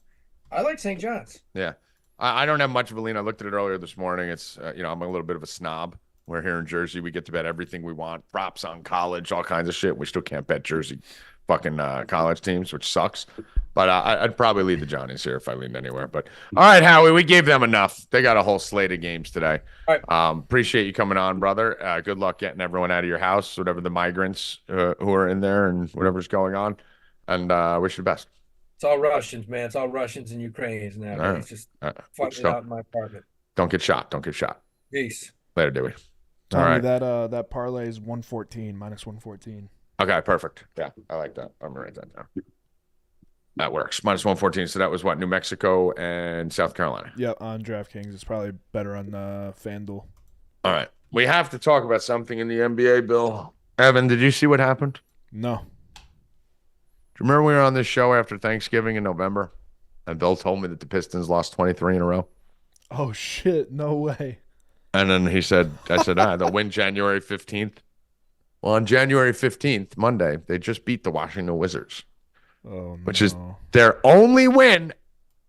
E: I like St. John's.
B: Yeah. I don't have much of a lean. I looked at it earlier this morning. It's, I'm a little bit of a snob. We're here in Jersey. We get to bet everything we want. Props on college, all kinds of shit. We still can't bet Jersey fucking college teams, which sucks. But I'd probably lead the Johnnies here if I leaned anywhere. But all right, Howie, we gave them enough. They got a whole slate of games today.
E: All right.
B: Appreciate you coming on, brother. Good luck getting everyone out of your house, whatever the migrants who are in there and whatever's going on. And wish you the best.
E: It's all Russians, man. It's all Russians and Ukrainians now.
B: Right.
E: It's just fighting out in my apartment.
B: Don't get shot. Don't get shot.
E: Peace.
B: Later, Dewey.
A: Tell
B: All
A: me
B: right.
A: that parlay is 114, minus 114.
B: Okay, perfect. Yeah, I like that. I'm going to write that down. That works. Minus 114. So that was what, New Mexico and South Carolina?
A: Yep, on DraftKings. It's probably better on FanDuel.
B: All right. We have to talk about something in the NBA, Bill. Evan, did you see what happened?
A: No.
B: Do you remember we were on this show after Thanksgiving in November? And Bill told me that the Pistons lost 23 in a row.
A: Oh, shit. No way.
B: And then I said, they'll win January 15th. Well, on January 15th, Monday, they just beat the Washington Wizards.
A: Oh,
B: which is their only win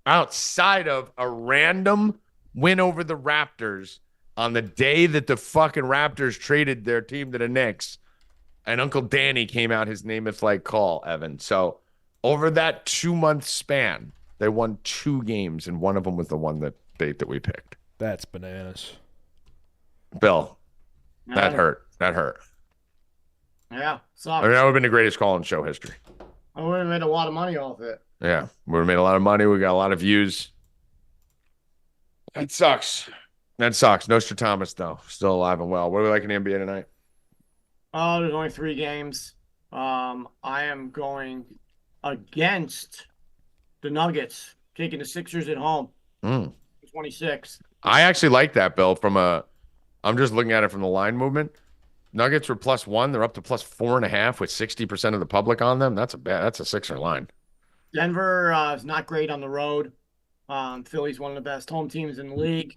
B: outside of a random win over the Raptors on the day that the fucking Raptors traded their team to the Knicks. And Uncle Danny came out his name if like call, Evan. So over that 2-month span, they won 2 games, and one of them was the one that we picked.
A: That's bananas.
B: Bill, that hurt. That hurt.
C: Yeah,
B: I mean, that would have been the greatest call in show history.
C: I would have made a lot of money off it.
B: Yeah, we would have made a lot of money. We got a lot of views. That sucks. Nostradamus, though, still alive and well. What do we like in the NBA tonight?
C: Oh, there's only 3 games. I am going against the Nuggets, taking the Sixers at home. 26.
B: I actually like that, Bill. I'm just looking at it from the line movement. Nuggets were +1. They're up to +4.5 with 60% of the public on them. That's a Sixer line.
C: Denver is not great on the road. Philly's one of the best home teams in the league.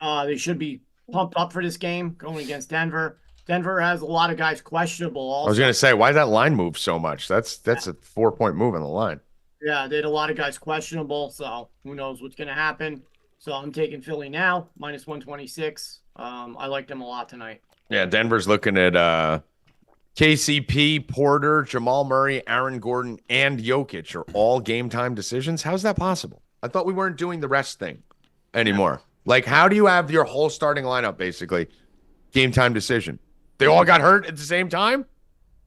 C: They should be pumped up for this game going against Denver. Denver has a lot of guys questionable also.
B: I was going to say, why did that line move so much? That's a 4-point move in the line.
C: Yeah, they had a lot of guys questionable, so who knows what's going to happen. So I'm taking Philly now, minus 126. I like them a lot tonight.
B: Yeah, Denver's looking at KCP, Porter, Jamal Murray, Aaron Gordon, and Jokic are all game time decisions. How's that possible? I thought we weren't doing the rest thing anymore. Like, how do you have your whole starting lineup basically game time decision? They all got hurt at the same time?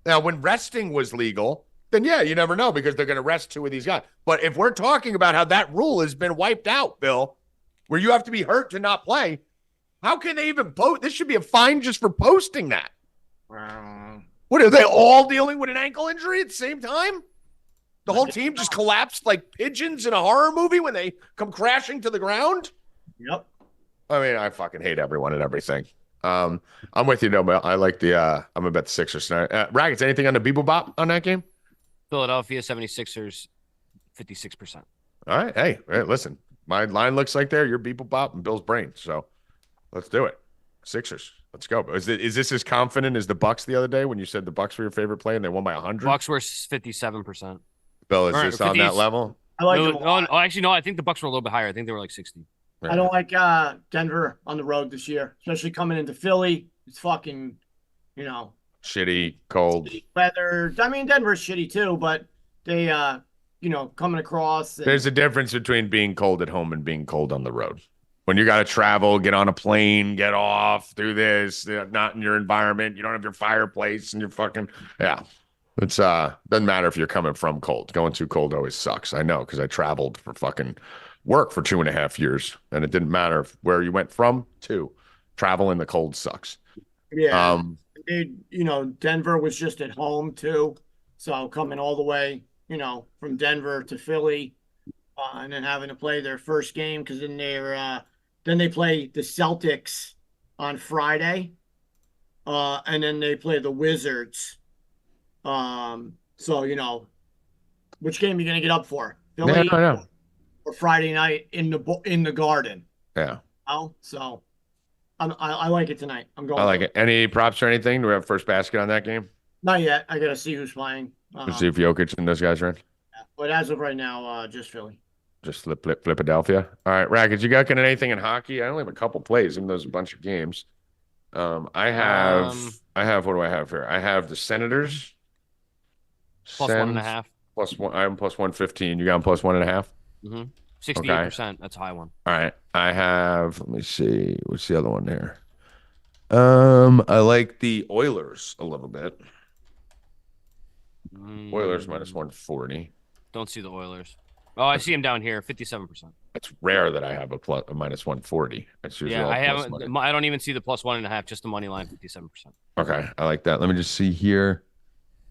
B: Now, when resting was legal, then yeah, you never know because they're going to rest 2 of these guys. But if we're talking about how that rule has been wiped out, Bill, where you have to be hurt to not play, how can they even post? This should be a fine just for posting that. What, are they all dealing with an ankle injury at the same time? The whole team just collapsed like pigeons in a horror movie when they come crashing to the ground?
C: Yep.
B: I mean, I fucking hate everyone and everything. I'm with you, though, but I like I'm going to bet the Sixers tonight. Rackets, anything on the Beeble Bop on that game?
D: Philadelphia 76ers, 56%.
B: All right. Hey, listen, my line looks like your Beeble Bop and Bill's brain. So let's do it. Sixers. Let's go. Is this as confident as the Bucks the other day when you said the Bucks were your favorite play and they won by 100?
D: Bucks were 57%.
B: Bill, is this on that level?
C: I like them
D: no, actually, no. I think the Bucks were a little bit higher. I think they were like 60.
C: I don't like Denver on the road this year, especially coming into Philly. It's fucking,
B: shitty, cold
C: weather. I mean, Denver's shitty too, but they coming across. And,
B: There's a difference between being cold at home and being cold on the road. When you got to travel, get on a plane, get off, do this, not in your environment. You don't have your fireplace and your fucking, yeah. It's doesn't matter if you're coming from cold. Going too cold always sucks. I know, because I traveled for fucking work for 2.5 years, and it didn't matter where you went from to. Travel in the cold sucks.
C: Yeah. Denver was just at home too. So coming all the way, from Denver to Philly, and then having to play their first game, because then they play the Celtics on Friday, and then they play the Wizards. So which game are you gonna get up for? Philly or Friday night in the Garden?
B: Yeah.
C: Oh, so I like it tonight. I'm going.
B: I like it. Any props or anything? Do we have first basket on that game?
C: Not yet. I gotta see who's playing.
B: Let's see if Jokic and those guys are in.
C: Yeah. But as of right now, just Philly.
B: Just Philadelphia. All right, Rackets, you got anything in hockey? I only have a couple plays, even though there's a bunch of games. I have what do I have here? I have the Senators.
D: Plus 1.5.
B: Plus one. I'm plus 115. You got them plus 1.5?
D: Mm-hmm. 68%. That's a high one.
B: All right. I have, let me see. What's the other one there? I like the Oilers a little bit. Oilers minus 140.
D: Don't see the Oilers. Oh, I see him down here, 57%.
B: It's rare that I have a minus 140. It's usually
D: I haven't. I don't even see the plus 1.5. Just the money line, 57%.
B: Okay, I like that. Let me just see here.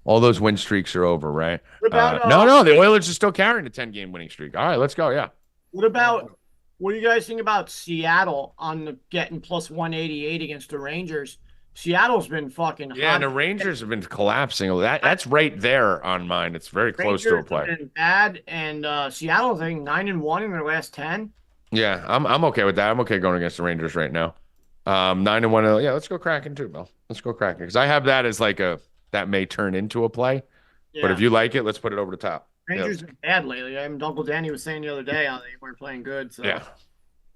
B: All those win streaks are over, right?
C: What about,
B: no, the Oilers are still carrying a 10-game winning streak. All right, let's go. Yeah.
C: What do you guys think about Seattle getting plus 188 against the Rangers? Seattle's been fucking hot.
B: Yeah, and the Rangers have been collapsing. That's right there on mine. It's very close to a play.
C: Rangers have been bad, and Seattle's, I think, 9-1 in their last 10.
B: Yeah, I'm okay with that. I'm okay going against the Rangers right now. 9-1. Yeah, let's go Kraken too, Bill. Let's go Kraken, because I have that as like that may turn into a play. Yeah. But if you like it, let's put it over the top.
C: Rangers have been bad lately. Uncle Danny was saying the other day how they weren't playing good. So.
B: Yeah.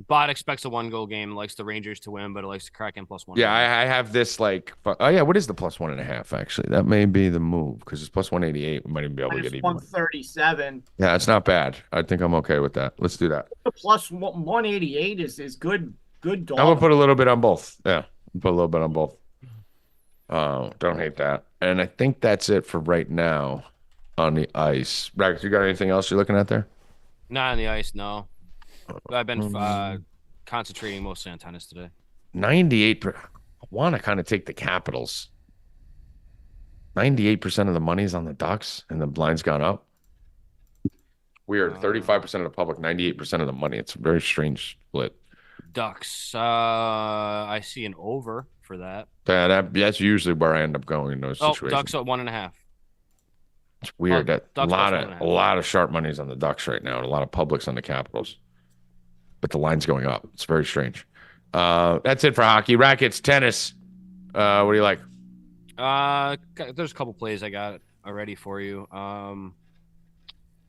D: Bot expects a 1-goal game, likes the Rangers to win, but it likes the Kraken plus 1.
B: Yeah, I have this like, oh yeah, what is the plus 1.5 actually? That may be the move, because it's plus 188. We might even be able to get even
C: 137.
B: Yeah, it's not bad. I think I'm okay with that. Let's do that.
C: The plus 188 is good. Good dog.
B: I'm gonna put a little bit on both. Yeah, put a little bit on both. Don't hate that. And I think that's it for right now on the ice. Rackets, you got anything else you're looking at there?
D: Not on the ice, no. I've been concentrating mostly on tennis today.
B: 98. I want to kind of take the Capitals. 98% of the money's on the Ducks, and the blind's gone up. We are 35% of the public, 98% of the money. It's a very strange split.
D: Ducks. I see an over for that.
B: That's usually where I end up going in those situations.
D: Ducks at 1.5.
B: It's weird that a lot of sharp money's on the Ducks right now, and a lot of public's on the Capitals. But the line's going up. It's very strange. That's it for hockey. Rackets, tennis. What do you like?
D: There's a couple plays I got already for you.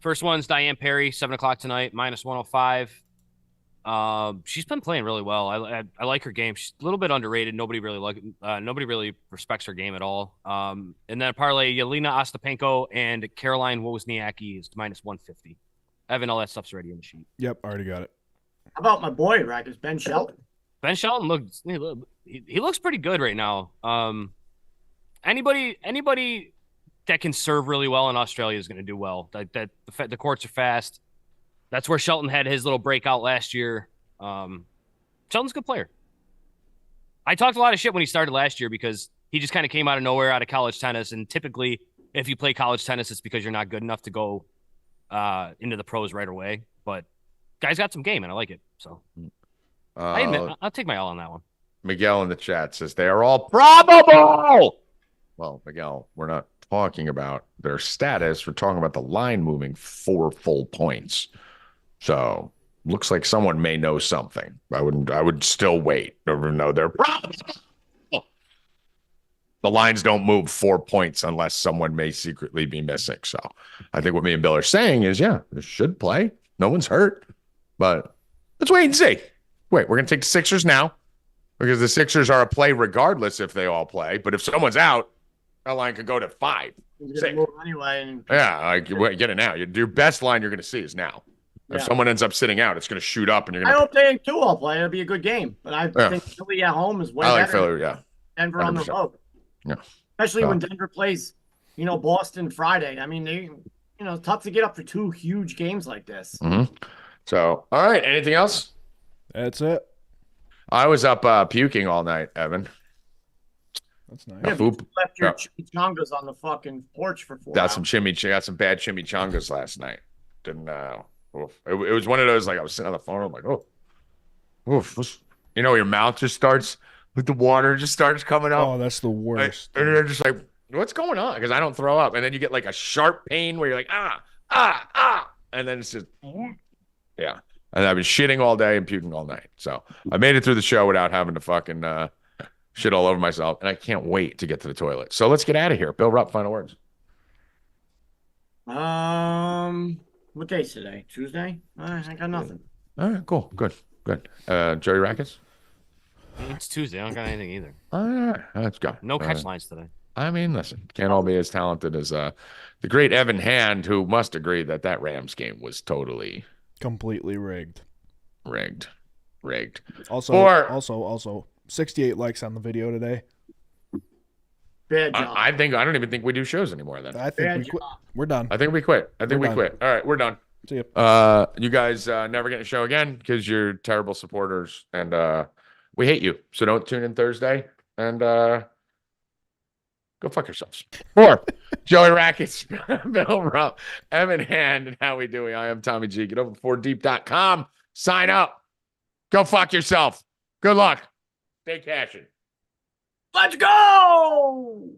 D: First one's Diane Perry, 7:00 tonight, minus 105. She's been playing really well. I like her game. She's a little bit underrated. Nobody really respects her game at all. And then parlay Yelena Ostapenko and Caroline Wozniacki is minus 150. Evan, all that stuff's already in the sheet.
A: Yep, already got it.
C: How about my boy, Rackets, Ben Shelton?
D: Ben Shelton he looks pretty good right now. Anybody that can serve really well in Australia is going to do well. The courts are fast. That's where Shelton had his little breakout last year. Shelton's a good player. I talked a lot of shit when he started last year because he just kind of came out of nowhere out of college tennis. And typically, if you play college tennis, it's because you're not good enough to go into the pros right away. But guy's got some game, and I like it. So I admit, I'll take my L on that one.
B: Miguel in the chat says they are all probable. Well, Miguel, we're not talking about their status. We're talking about the line moving 4 full points. So looks like someone may know something. I would still wait. Even though they're probable. The lines don't move 4 points unless someone may secretly be missing. So I think what me and Bill are saying is, yeah, this should play. No one's hurt. But let's wait and see. Wait, we're going to take the Sixers now because the Sixers are a play regardless if they all play. But if someone's out, that line could go to 5.
C: He's gonna move anyway. And
B: Yeah, like get it now. Your best line you're going to see is now. If someone ends up sitting out, it's going to shoot up, and you're going to.
C: I hope they do all play. It'll be a good game. But I think Philly at home is way
B: I like
C: better
B: Philly,
C: than Denver on the
B: 100%.
C: road.
B: Yeah.
C: Especially when Denver plays, Boston Friday. I mean, tough to get up for two huge games like this.
B: Mm-hmm. So, all right. Anything else?
A: That's it.
B: I was up puking all night, Evan.
A: That's nice.
C: Yeah, you left your chimichangas on the fucking porch for 4 hours.
B: Got some bad chimichangas last night. Didn't it was one of those, like, I was sitting on the phone, I'm like, your mouth just starts with the water just starts coming up.
A: Oh, that's the worst.
B: And you're just like, what's going on? Because I don't throw up. And then you get like a sharp pain where you're like, and then it's just yeah. And I've been shitting all day and puking all night. So I made it through the show without having to fucking shit all over myself. And I can't wait to get to the toilet. So let's get out of here. Bill Rupp, final words.
C: What day's today? Tuesday? I got nothing.
B: All right, cool. Good. Joey Rackets?
D: It's Tuesday. I don't got anything either.
B: All right, let's go.
D: No catch lines today.
B: I mean, listen, can't all be as talented as the great Evan Hand, who must agree that Rams game was totally
A: completely rigged. Also, 68 likes on the video today.
C: Bad job.
B: I don't even think we do shows anymore then.
A: I think we're done.
B: I think we quit. All right, we're done.
A: See ya.
B: You guys never get a show again because you're terrible supporters and we hate you. So don't tune in Thursday and go fuck yourselves. For Joey Rackets, Bill Rupp, Evan Hand, and Howie Dewey. I am Tommy G. Get over to 4deep.com. Sign up. Go fuck yourself. Good luck. Stay cashing.
C: Let's go!